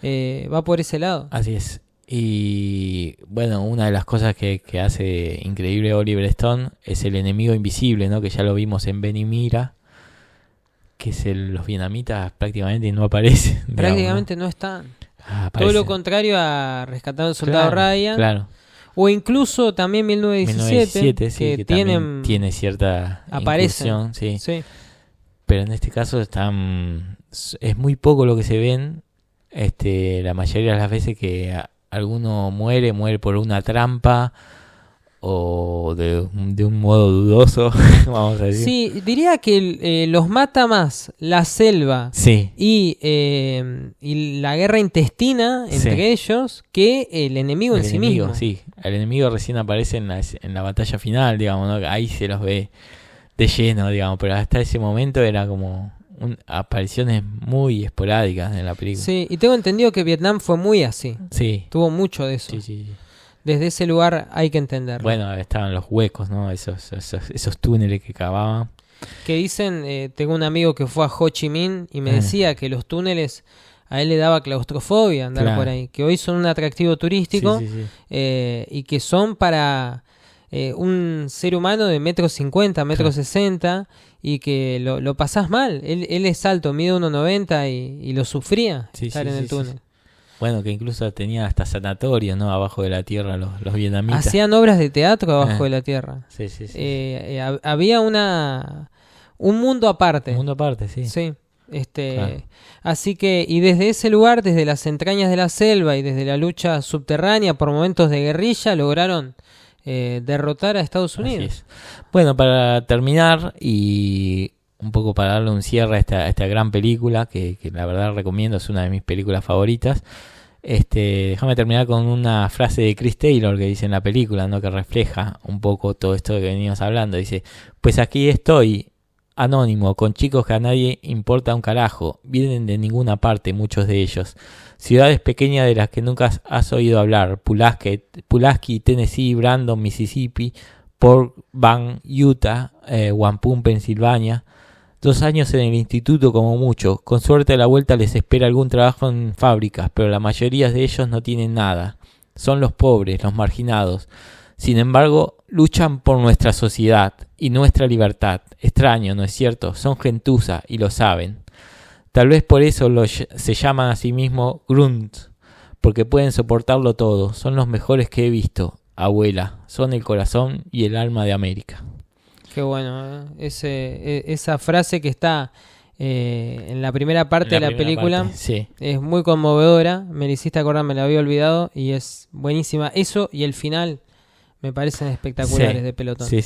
Va por ese lado. Así es. Y bueno, una de las cosas que hace increíble Oliver Stone es el enemigo invisible, ¿no? Que ya lo vimos en Ben y Mira, que los vietnamitas prácticamente no aparecen. Prácticamente no están. Todo lo contrario a Rescatando al Soldado Ryan. Claro. O incluso también 1917 que tiene cierta incursión, sí. Pero en este caso es muy poco lo que se ven. La mayoría de las veces que alguno muere por una trampa o de un modo dudoso, vamos a decir. Sí, diría que los mata más la selva y la guerra intestina entre ellos que el enemigo en sí mismo. Sí, el enemigo recién aparece en la batalla final, digamos, ¿no? Ahí se los ve de lleno, digamos, pero hasta ese momento era como apariciones muy esporádicas en la película. Sí, y tengo entendido que Vietnam fue muy así. Sí. Tuvo mucho de eso. Sí. Desde ese lugar hay que entenderlo. Bueno, estaban los huecos, ¿no? Esos túneles que cavaban. Que dicen, tengo un amigo que fue a Ho Chi Minh y me decía que los túneles a él le daba claustrofobia andar por ahí. Que hoy son un atractivo turístico y que son para un ser humano de 1,50 m, 1,60 m y que lo pasás mal. Él es alto, mide 1,90 y lo sufría estar en el túnel. Bueno, que incluso tenían hasta sanatorios, ¿no? Abajo de la tierra los vietnamitas. Hacían obras de teatro abajo de la tierra. Sí. Había un mundo aparte. Un mundo aparte, sí. Sí. Así que, y desde ese lugar, desde las entrañas de la selva y desde la lucha subterránea por momentos de guerrilla, lograron derrotar a Estados Unidos. Bueno, para terminar y un poco para darle un cierre a esta gran película que la verdad recomiendo, es una de mis películas favoritas. Déjame terminar con una frase de Chris Taylor que dice en la película, ¿no? Que refleja un poco todo esto que venimos hablando. Dice: pues aquí estoy anónimo, con chicos que a nadie importa un carajo. Vienen de ninguna parte, muchos de ellos. Ciudades pequeñas de las que nunca has oído hablar. Pulaski, Tennessee, Brandon, Mississippi, Port Van, Utah, Wampum, Pensilvania. 2 años en el instituto como mucho. Con suerte a la vuelta les espera algún trabajo en fábricas, pero la mayoría de ellos no tienen nada. Son los pobres, los marginados. Sin embargo, luchan por nuestra sociedad y nuestra libertad. Extraño, ¿no es cierto? Son gentuza y lo saben. Tal vez por eso se llaman a sí mismos grunts, porque pueden soportarlo todo. Son los mejores que he visto, abuela. Son el corazón y el alma de América. Qué bueno, esa frase que está en la primera parte de la película sí. Es muy conmovedora. Me la hiciste acordar, me la había olvidado y es buenísima. Eso y el final me parecen espectaculares, sí. de Pelotón. Sí.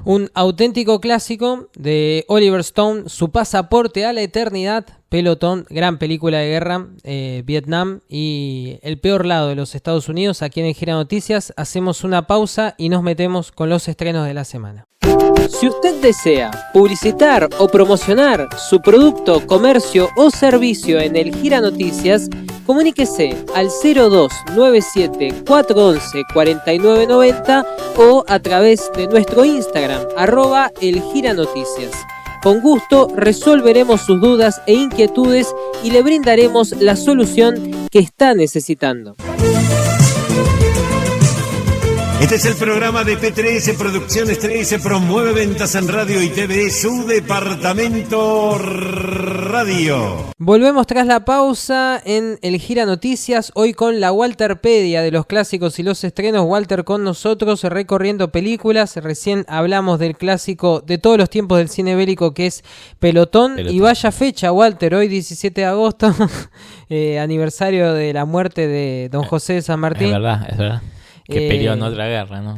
Un auténtico clásico de Oliver Stone, Su pasaporte a la eternidad. Pelotón, gran película de guerra, Vietnam y el peor lado de los Estados Unidos. Aquí en el Gira Noticias hacemos una pausa y nos metemos con los estrenos de la semana. Si usted desea publicitar o promocionar su producto, comercio o servicio en el Gira Noticias, comuníquese al 0297 411 4990 o a través de nuestro Instagram, @elgiranoticias. Con gusto resolveremos sus dudas e inquietudes y le brindaremos la solución que está necesitando. Este es el programa de P3 Producciones 3, promueve ventas en radio y TV, su departamento radio. Volvemos tras la pausa en el Gira Noticias, hoy con la Walterpedia de los clásicos y los estrenos. Walter con nosotros recorriendo películas. Recién hablamos del clásico de todos los tiempos del cine bélico que es Pelotón. Y vaya fecha, Walter, hoy 17 de agosto, aniversario de la muerte de don José de San Martín. Es verdad. Que peleó en otra guerra, ¿no?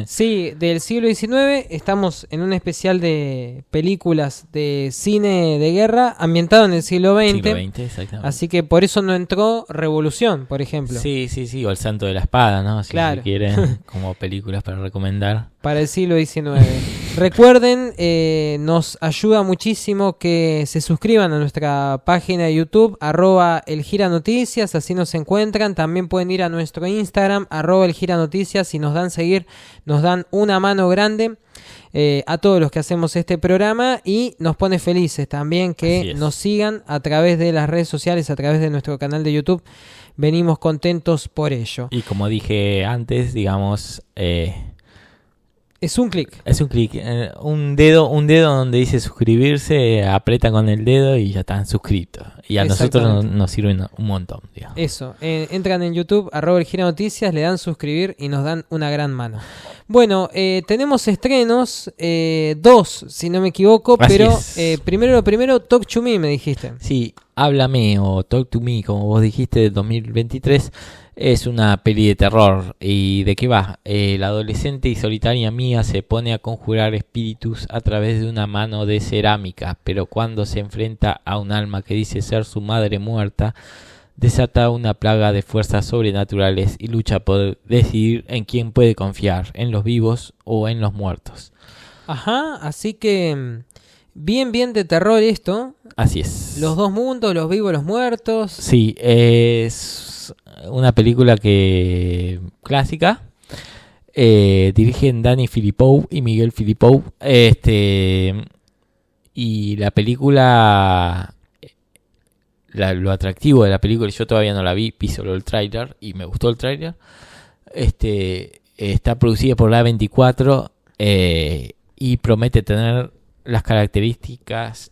Sí, del siglo XIX. Estamos en un especial de películas de cine de guerra ambientado en el siglo XX. Siglo XX, exactamente. Así que por eso no entró Revolución, por ejemplo. Sí, o El Santo de la Espada, ¿no? Si claro. se quieren, como películas para recomendar. Para el siglo XIX. Recuerden, nos ayuda muchísimo que se suscriban a nuestra página de YouTube, @elgiranoticias, así nos encuentran. También pueden ir a nuestro Instagram, @elgiranoticias, y nos dan seguir, nos dan una mano grande a todos los que hacemos este programa, y nos pone felices también que nos sigan a través de las redes sociales, a través de nuestro canal de YouTube. Venimos contentos por ello. Y como dije antes, digamos... Es un clic. Es un clic. Un dedo donde dice suscribirse, apretan con el dedo y ya están suscritos. Y a nosotros nos sirven un montón, digamos. Eso. Entran en YouTube, @elgiranoticias, le dan suscribir y nos dan una gran mano. Bueno, tenemos estrenos, 2, si no me equivoco, así pero es. primero, Talk to Me, me dijiste. Sí, Háblame o Talk to Me, como vos dijiste, de 2023. Es una peli de terror. ¿Y de qué va? La adolescente y solitaria Mia se pone a conjurar espíritus a través de una mano de cerámica, pero cuando se enfrenta a un alma que dice ser su madre muerta, desata una plaga de fuerzas sobrenaturales y lucha por decidir en quién puede confiar, en los vivos o en los muertos. Ajá, así que bien de terror esto. Así es. Los dos mundos, los vivos, los muertos. Sí, es una película clásica. Dirigen Danny Philippou y Miguel Philippou. Y la película, lo atractivo de la película, yo todavía no la vi solo el tráiler y me gustó el tráiler. Está producida por la A24 y promete tener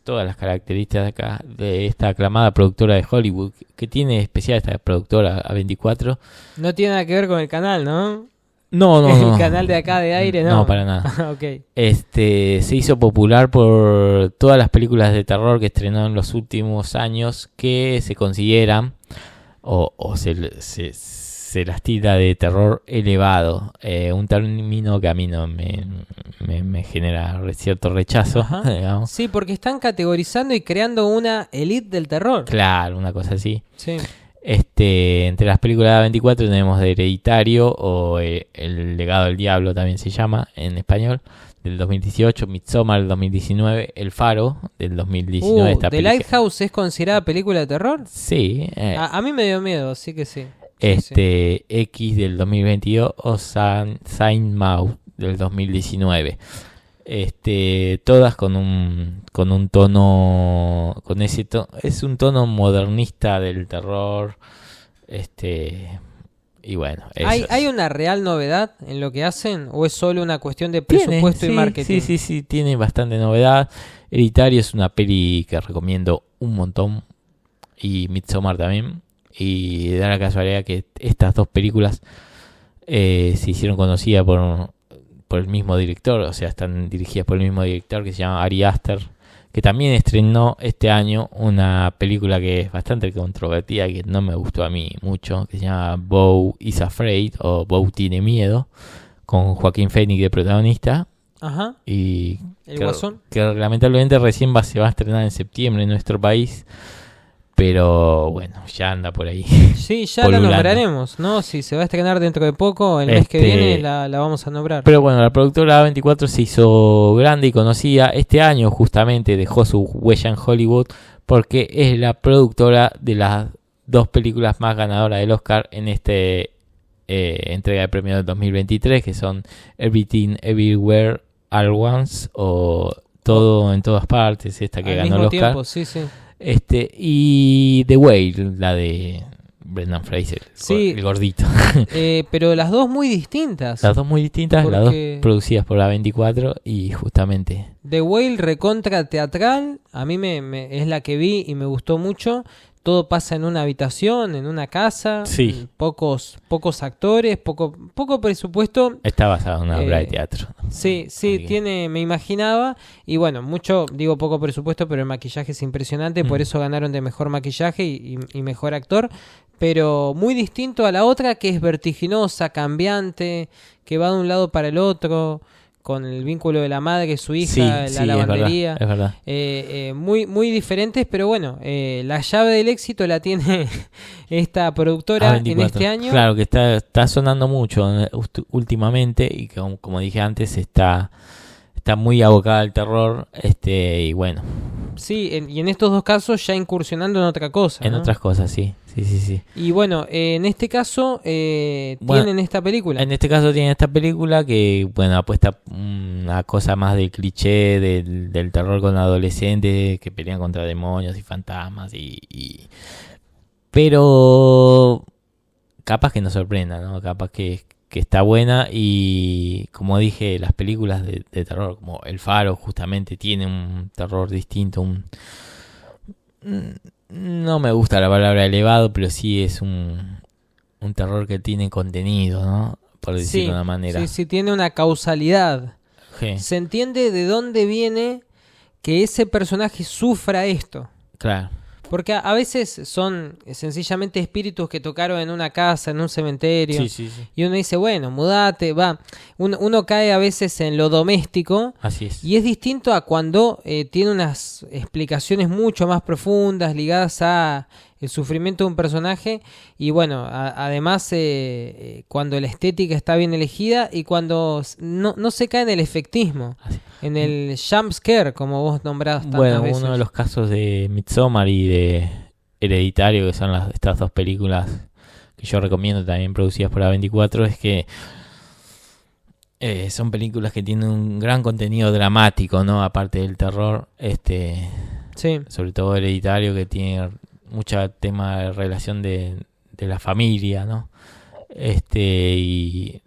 todas las características acá de esta aclamada productora de Hollywood. Que tiene especial esta productora A24. No tiene nada que ver con el canal, ¿no? No. El canal de acá de aire, ¿no? No, para nada. Okay. Se hizo popular por todas las películas de terror que estrenó en los últimos años, que se consideran o se las tira de terror elevado, un término que a mí no me genera cierto rechazo, digamos. Sí, porque están categorizando y creando una elite del terror. Claro, una cosa así. Sí. Entre las películas de A24 tenemos de Hereditario o El legado del diablo también se llama en español, del 2018, Midsommar del 2019, El faro del 2019. ¿The Lighthouse es considerada película de terror? Sí. A mí me dio miedo, así que sí. X del 2022 o Saint Maud del 2019. Todas con un tono, es un tono modernista del terror. Y bueno, ¿Hay una real novedad en lo que hacen o es solo una cuestión de presupuesto y marketing? Sí, tiene bastante novedad. Hereditario es una peli que recomiendo un montón, y Midsommar también. Y da la casualidad que estas dos películas se hicieron conocidas por el mismo director, o sea, están dirigidas por el mismo director, que se llama Ari Aster, que también estrenó este año una película que es bastante controvertida, que no me gustó a mí mucho, que se llama Beau is Afraid, o Beau tiene miedo, con Joaquín Phoenix de protagonista. Ajá. Y Guasón. Que lamentablemente recién se va a estrenar en septiembre en nuestro país. Pero bueno, ya anda por ahí. Sí, ya la nombraremos, ¿no? Si se va a estrenar dentro de poco, el mes que viene la vamos a nombrar. Pero bueno, la productora A24 se hizo grande y conocida. Este año justamente dejó su huella en Hollywood porque es la productora de las dos películas más ganadoras del Oscar en entrega de premios del 2023, que son Everything Everywhere All Once o Todo en Todas Partes, esta que ganó el Oscar. Tiempo, sí. Y The Whale, la de Brendan Fraser, el gordito. Pero las dos muy distintas. Las dos muy distintas, las dos producidas por A24 y justamente... The Whale recontra teatral, a mí es la que vi y me gustó mucho. Todo pasa en una habitación, en una casa, sí. Pocos actores, poco presupuesto. Está basada en una obra de teatro. Sí, me imaginaba. Y bueno, digo poco presupuesto, pero el maquillaje es impresionante, por eso ganaron de mejor maquillaje y mejor actor. Pero muy distinto a la otra, que es vertiginosa, cambiante, que va de un lado para el otro, con el vínculo de la madre, su hija, la lavandería. Es verdad. Muy diferentes, pero bueno, la llave del éxito la tiene esta productora A24. En este año. Claro, que está sonando mucho últimamente y que, como dije antes, está muy abocada al terror, y bueno. Sí, y en estos dos casos ya incursionando en otra cosa. En otras cosas, sí. Y bueno, en este caso tienen esta película. En este caso tienen esta película que, bueno, apuesta una cosa más del cliché del terror con adolescentes que pelean contra demonios y fantasmas pero capaz que nos sorprenda, ¿no? Capaz que está buena. Y como dije, las películas de terror como El Faro justamente tienen un terror distinto, no me gusta la palabra elevado, pero sí es un terror que tiene contenido, ¿no? Por decirlo de una manera. Sí, tiene una causalidad. Sí. Se entiende de dónde viene que ese personaje sufra esto. Claro. Porque a veces son sencillamente espíritus que tocaron en una casa, en un cementerio. Sí. Y uno dice, bueno, mudate, va. Uno cae a veces en lo doméstico. Así es. Y es distinto a cuando tiene unas explicaciones mucho más profundas ligadas a el sufrimiento de un personaje. Y bueno, además cuando la estética está bien elegida y cuando no se cae en el efectismo. En el jump scare, como vos nombrás tantas veces. Uno de los casos de Midsommar y de Hereditario, que son estas dos películas que yo recomiendo, también producidas por A24, es que son películas que tienen un gran contenido dramático, ¿no? Aparte del terror, sí. Sobre todo Hereditario, que tiene mucho tema de relación de la familia, ¿no? Y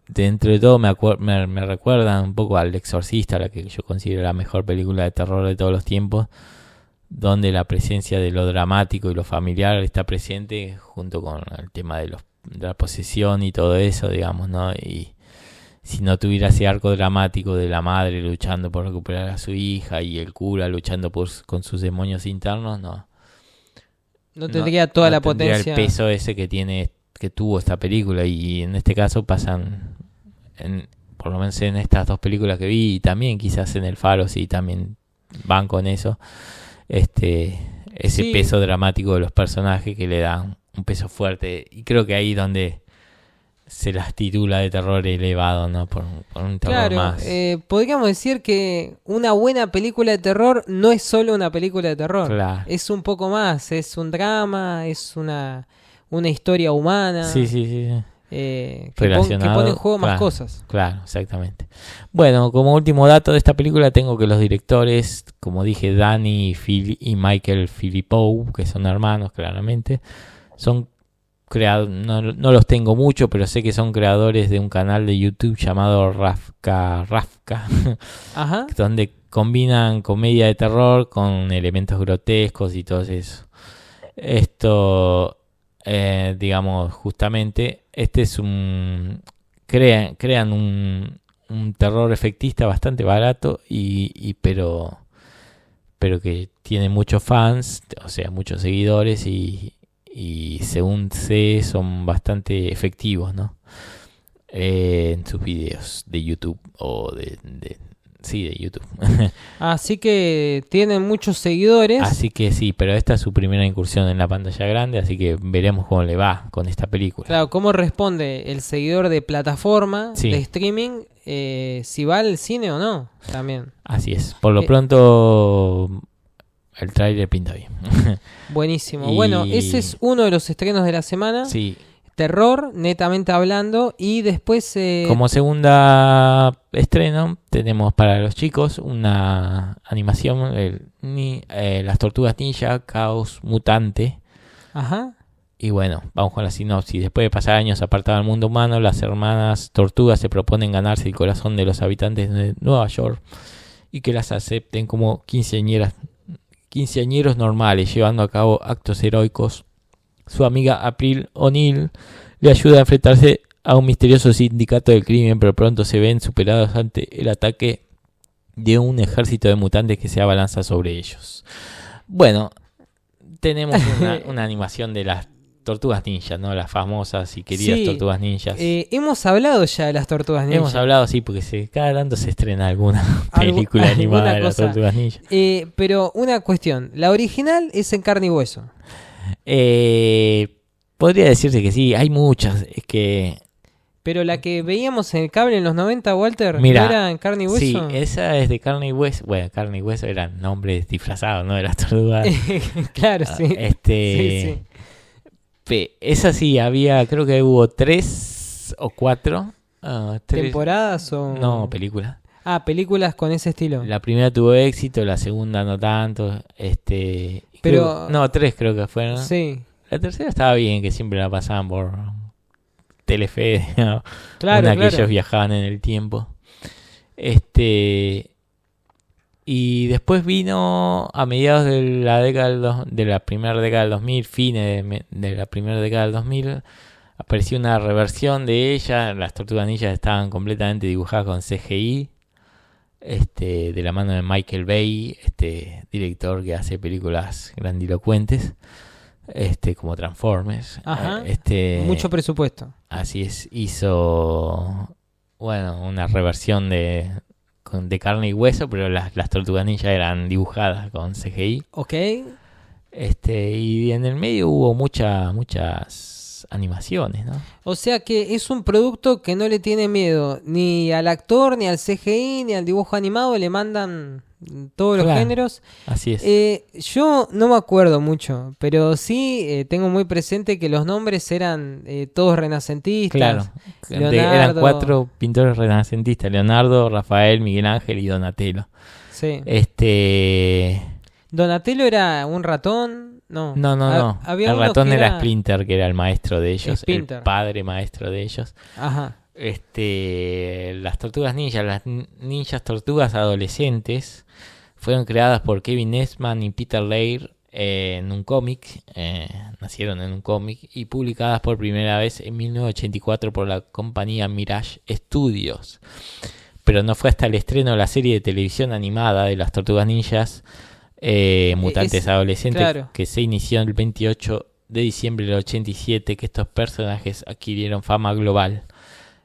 dentro de todo me recuerda un poco al Exorcista, la que yo considero la mejor película de terror de todos los tiempos, donde la presencia de lo dramático y lo familiar está presente junto con el tema de la posesión y todo eso, digamos, ¿no? Y si no tuviera ese arco dramático de la madre luchando por recuperar a su hija y el cura luchando con sus demonios internos, no tendría toda la potencia, el peso ese que tuvo esta película. Y en este caso pasan, por lo menos en estas dos películas que vi, y también quizás en El Faro, sí, también van con eso. ese Sí. peso dramático de los personajes que le dan un peso fuerte. Y creo que ahí es donde se las titula de terror elevado, ¿no? Por un terror Claro, más. podríamos decir que una buena película de terror no es solo una película de terror. Claro. Es un poco más, es un drama, es una historia humana. Sí. Que Relacionado, pone en juego más claro, cosas. Claro, exactamente. Bueno, como último dato de esta película tengo que los directores, como dije, Danny y Michael Philippou, que son hermanos claramente, son creados, no los tengo mucho, pero sé que son creadores de un canal de YouTube llamado Rafka, Ajá. donde combinan comedia de terror con elementos grotescos y todo eso. Esto, digamos, justamente, crean un terror efectista bastante barato pero que tiene muchos fans, o sea, muchos seguidores y según sé son bastante efectivos, ¿no? En sus videos de YouTube o de YouTube. Así que tienen muchos seguidores. Así que sí, pero esta es su primera incursión en la pantalla grande, así que veremos cómo le va con esta película. Claro, cómo responde el seguidor de plataforma, Sí. de streaming, si va al cine o no, también. Así es. Por lo pronto, el tráiler pinta bien. Buenísimo. Y- Bueno, ese es uno de los estrenos de la semana. Sí. Terror, netamente hablando. Y después... Como segunda estreno, tenemos para los chicos una animación, Las Tortugas Ninja, Caos Mutante. Ajá. Y bueno, vamos con la sinopsis. Después de pasar años apartadas del mundo humano, las hermanas tortugas se proponen ganarse el corazón de los habitantes de Nueva York y que las acepten como quinceañeros normales, llevando a cabo actos heroicos. Su amiga April O'Neil le ayuda a enfrentarse a un misterioso sindicato del crimen, pero pronto se ven superados ante el ataque de un ejército de mutantes que se abalanza sobre ellos. Bueno, tenemos una animación de las Tortugas Ninja, ¿no? Las famosas y queridas Sí. Tortugas Ninjas. Hemos hablado ya de las Tortugas Ninja. Hemos hablado, sí, porque cada tanto se estrena alguna película alguna animada de las cosa. Tortugas Ninja. Pero una cuestión. La original es en carne y hueso. Podría decirse que sí, hay muchas. Es que, Pero la que veíamos en el cable en los 90, Walter, mira, ¿no era en carne y hueso? sí, esa es de carne y hueso. Bueno, carne y hueso eran nombres disfrazados, ¿no? De las tortugas. Claro, sí. Sí. Esa sí, creo que hubo 3 o 4 ¿Temporadas o...? No, películas. Películas con ese estilo. La primera tuvo éxito, la segunda no tanto. Pero- 3 creo que fueron. Sí, La tercera estaba bien, que siempre la pasaban por Telefe, ¿no? claro, Una que claro. ellos viajaban en el tiempo. Y después vino a mediados de la primera década del 2000, fines de la primera década del 2000, apareció una reversión de ella. Las Tortugas Ninjas estaban completamente dibujadas con CGI, de la mano de Michael Bay, director que hace películas grandilocuentes, como Transformers. Ajá. Mucho presupuesto. Así es, hizo una reversión de carne y hueso, pero las Tortugas Ninja eran dibujadas con CGI. Ok. Y en el medio hubo muchas animaciones, ¿no? O sea que es un producto que no le tiene miedo ni al actor, ni al CGI, ni al dibujo animado. Le mandan todos los Claro. géneros. Así es. Yo no me acuerdo mucho, pero sí tengo muy presente que los nombres eran todos renacentistas. Claro, eran Leonardo. 4 pintores renacentistas: Leonardo, Rafael, Miguel Ángel y Donatello. Sí. No. Donatello era un ratón. No. Había El uno ratón que era Splinter, que era el maestro de ellos, Splinter. el padre maestro de ellos. Ajá. Las Tortugas Ninja, las ninjas tortugas adolescentes, fueron creadas por Kevin Eastman y Peter Laird en un cómic, nacieron en un cómic y publicadas por primera vez en 1984 por la compañía Mirage Studios. Pero no fue hasta el estreno de la serie de televisión animada de las Tortugas Ninjas, Mutantes Adolescentes, claro. que se inició el 28 de diciembre del 87, que estos personajes adquirieron fama global.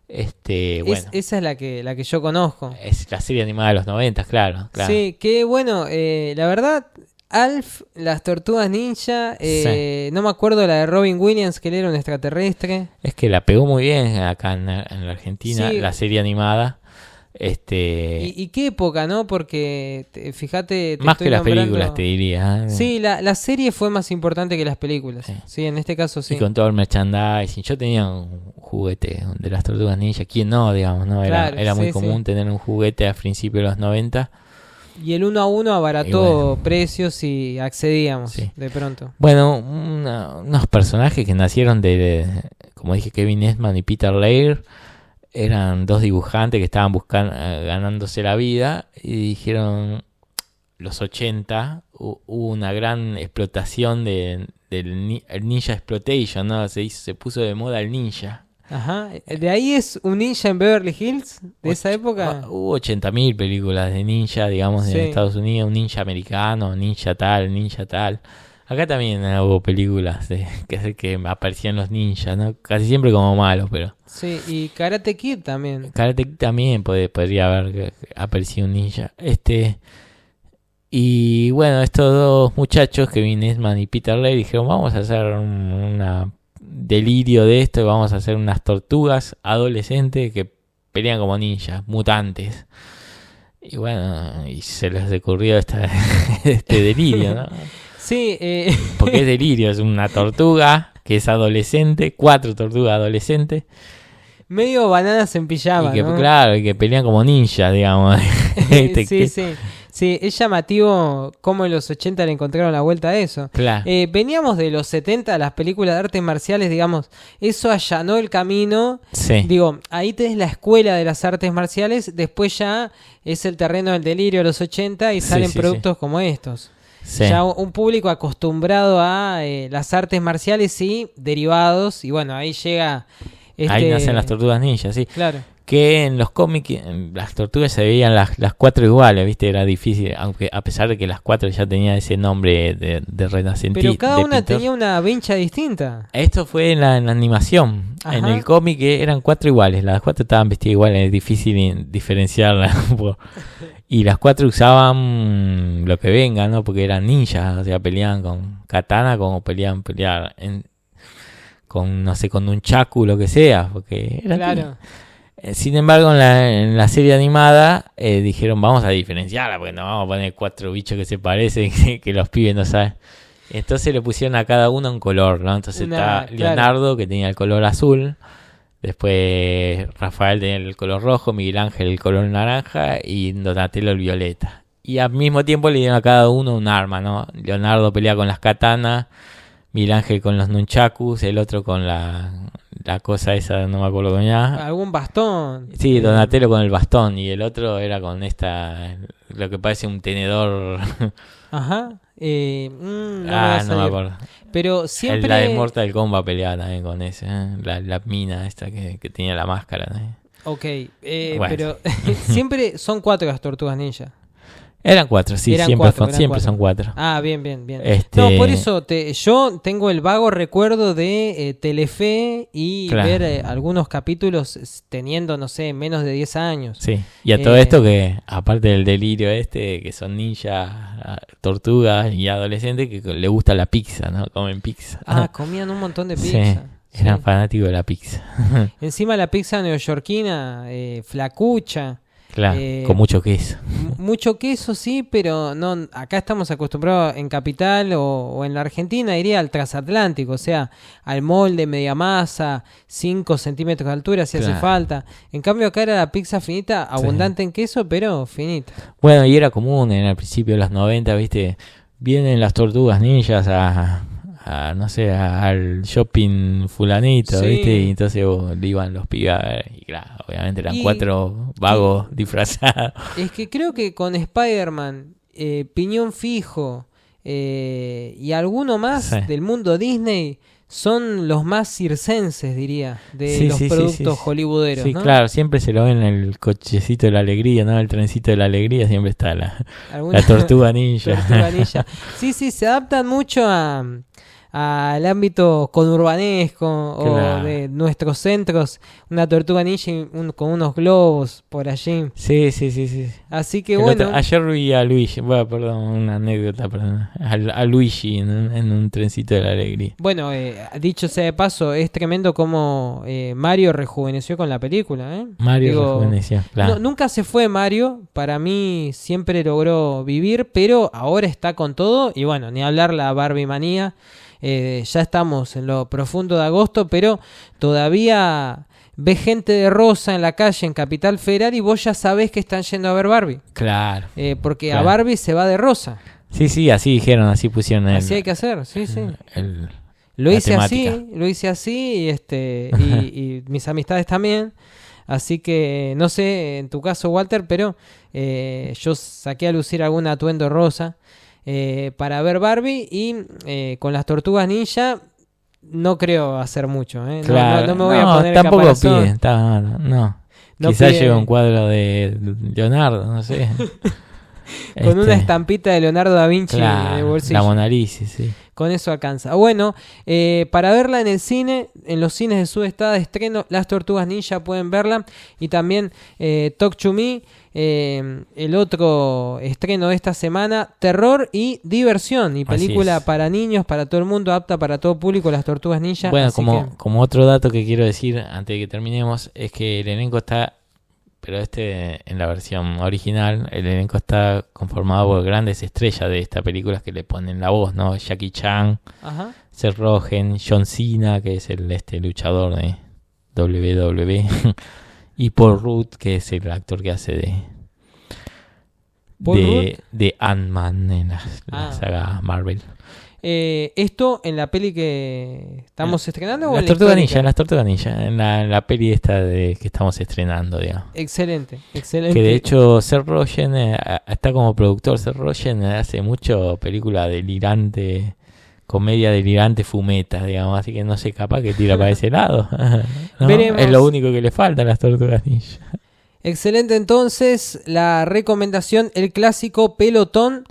Esa es la que yo conozco. Es la serie animada de los 90, claro. Sí, que bueno, la verdad, Alf, las Tortugas Ninja, Sí. no me acuerdo la de Robin Williams, que él era un extraterrestre. Es que la pegó muy bien acá en la Argentina, Sí. la serie animada. ¿Y qué época, no? Porque, fíjate... te Más estoy que las nombrando- películas, te diría. Sí, la serie fue más importante que las películas. Sí. Sí, en este caso sí. Y con todo el merchandising. Yo tenía un juguete de las Tortugas Ninja. ¿Quién no, digamos? ¿No? Claro, Era muy sí, común sí. tener un juguete a principios de los 90. Y el 1 a 1 abarató Y bueno. precios y accedíamos Sí. de pronto. Bueno, unos personajes que nacieron como dije, Kevin Eastman y Peter Laird. Eran dos dibujantes que estaban ganándose la vida y dijeron, los 80 hubo una gran explotación del ninja exploitation, ¿no? Se puso de moda el ninja. Ajá. ¿De ahí es un ninja en Beverly Hills? ¿De esa época? Hubo 80.000 películas de ninja, digamos, Sí. en Estados Unidos, un ninja americano, ninja tal, ninja tal. Acá también hubo películas que aparecían los ninjas, ¿no? Casi siempre como malos, pero... Sí, y Karate Kid también. Karate Kid también podría haber aparecido un ninja. Y bueno, estos dos muchachos, Kevin Eastman y Peter Laird, dijeron, vamos a hacer un delirio de esto y vamos a hacer unas tortugas adolescentes que pelean como ninjas, mutantes. Y bueno, y se les ocurrió este delirio, ¿no? Sí, Porque es delirio, es una tortuga que es adolescente, 4 tortugas adolescentes. medio bananas en pijama, Y que, ¿no? claro, y que pelean como ninjas, digamos. Sí, es llamativo cómo en los 80 le encontraron la vuelta a eso. Claro. Veníamos de los 70, las películas de artes marciales, digamos, eso allanó el camino. Sí. Digo, ahí tenés la escuela de las artes marciales, después ya es el terreno del delirio de los 80 y Sí, salen sí, productos como estos. Sí. Ya un público acostumbrado a las artes marciales y derivados, y bueno, ahí llega... Ahí nacen las tortugas ninjas, sí. Claro. Que en los cómics, en las tortugas se veían las 4 iguales, ¿viste? Era difícil, aunque a pesar de que las 4 ya tenían ese nombre de renacentista. Pero cada de una pintor. tenía una vincha distinta. Esto fue en la animación. Ajá. En el cómic eran 4 iguales. Las 4 estaban vestidas iguales. Es difícil diferenciarlas. Y las 4 usaban lo que venga, ¿no? Porque eran ninjas. O sea, peleaban con katana como pelear con, no sé, con un chaku, lo que sea. Porque era Claro. Sin embargo, en la serie animada dijeron, vamos a diferenciarla, porque no vamos a poner 4 bichos que se parecen, que los pibes no saben. Entonces le pusieron a cada uno un color, ¿no? Entonces está Claro. Leonardo, que tenía el color azul. Después Rafael tenía el color rojo, Miguel Ángel el color naranja y Donatello el violeta. Y al mismo tiempo le dieron a cada uno un arma, ¿no? Leonardo pelea con las katanas, Miguel Ángel con los nunchakus, el otro con la cosa esa, no me acuerdo cómo era. Algún bastón. Sí, Donatello con el bastón y el otro era con lo que parece un tenedor. Ajá. No me va No a me salir. acuerdo. Pero siempre... La de Mortal Kombat peleaba también con ese, la mina esta que tenía la máscara, ¿no? Ok, Bueno. pero siempre son 4 las tortugas ninja. Eran 4, sí, Eran siempre, cuatro, eran siempre cuatro. son 4. Ah, bien. Este- No, por eso yo tengo el vago recuerdo de Telefe y Claro. ver algunos capítulos teniendo, no sé, menos de 10 años. Sí, y a todo esto que, aparte del delirio que son ninjas, tortugas y adolescentes que le gusta la pizza, ¿no? Comen pizza. Ah, comían un montón de Sí, pizza. Sí. eran fanáticos de la pizza. Encima la pizza neoyorquina, flacucha. Claro, con mucho queso. Mucho queso, sí, pero no. Acá estamos acostumbrados en Capital o en la Argentina, iría al transatlántico, o sea, al molde, media masa, 5 centímetros de altura si hace Claro. falta. En cambio acá era la pizza finita, abundante en queso, pero finita. Bueno, y era común en el principio de los 90, ¿viste? Vienen las tortugas ninjas no sé, al shopping fulanito, Sí. ¿viste? Y entonces le iban los pibes a ver, y claro, obviamente eran Y- 4 vagos disfrazados. Es que creo que con Spider-Man, Piñón Fijo y alguno más Sí. del mundo Disney son los más circenses, diría, de Sí, los sí, sí, productos sí. hollywooderos, Sí, ¿no? claro, siempre se lo ven en el cochecito de la alegría, ¿no? El trencito de la alegría siempre está la Alguna- tortuga ninja. Tortuga ninja. Sí, se adaptan mucho a al ámbito conurbanesco Claro. o de nuestros centros, una tortuga ninja con unos globos por allí. Sí. Así que El bueno, ayer vi a Luigi, bueno, perdón, una anécdota, perdón, a Luigi en un trencito de la alegría. bueno, dicho sea de paso, es tremendo como Mario rejuveneció con la película, ¿eh? Mario Digo, rejuveneció, claro. nunca se fue Mario, para mí siempre logró vivir, pero ahora está con todo y bueno, ni hablar la Barbie manía. Ya estamos en lo profundo de agosto, pero todavía ves gente de rosa en la calle en Capital Federal y vos ya sabés que están yendo a ver Barbie. Claro. Porque Claro. a Barbie se va de rosa. Sí, así dijeron, así pusieron Así hay que hacer, sí. Lo la hice temática. así y mis amistades también. Así que no sé en tu caso, Walter, pero yo saqué a lucir algún atuendo rosa para ver Barbie y con las tortugas ninja no creo hacer mucho. Claro. No me voy a poner el tampoco caparazón. pide, no. No Quizás pide- lleve un cuadro de Leonardo, no sé. Con una estampita de Leonardo da Vinci en el Claro, bolsillo. la Mona Lisa, sí. Con eso alcanza. Bueno, para verla en el cine, en los cines de Sud está de estreno Las Tortugas Ninja, pueden verla. Y también Talk to Me, el otro estreno de esta semana, terror y diversión. Y Así película es. para niños, para todo el mundo, apta para todo público, Las Tortugas Ninja. Bueno, así como otro dato que quiero decir antes de que terminemos, es que el elenco está, pero en la versión original, el elenco está conformado por grandes estrellas de esta película que le ponen la voz, ¿no? Jackie Chan, Ajá. Seth Rogen, John Cena, que es el luchador de WWE, y Paul Rudd, que es el actor que hace ¿Paul Rudd? de Ant-Man en la Ah. saga Marvel. ¿Esto en la peli que estamos estrenando o en Las la Tortugas histórica? Ninja, las Tortugas Ninja, en la peli esta que estamos estrenando, digamos. Excelente. Que de hecho Seth Rogen está como productor. Seth Rogen hace mucho película delirante, comedia delirante, fumeta, digamos. Así que no sé, capaz que tira para ese lado. ¿No? Veremos. Es lo único que le falta a las Tortugas Ninja. Excelente, entonces la recomendación, el clásico Pelotón.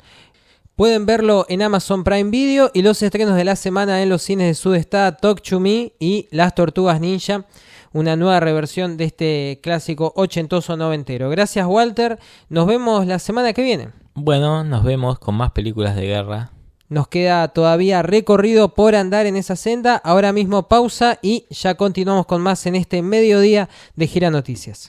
Pueden verlo en Amazon Prime Video y los estrenos de la semana en los cines de Sud está Talk to Me y Las Tortugas Ninja, una nueva reversión de este clásico ochentoso noventero. Gracias, Walter. Nos vemos la semana que viene. Bueno, nos vemos con más películas de guerra. Nos queda todavía recorrido por andar en esa senda. Ahora mismo pausa y ya continuamos con más en este mediodía de Gira Noticias.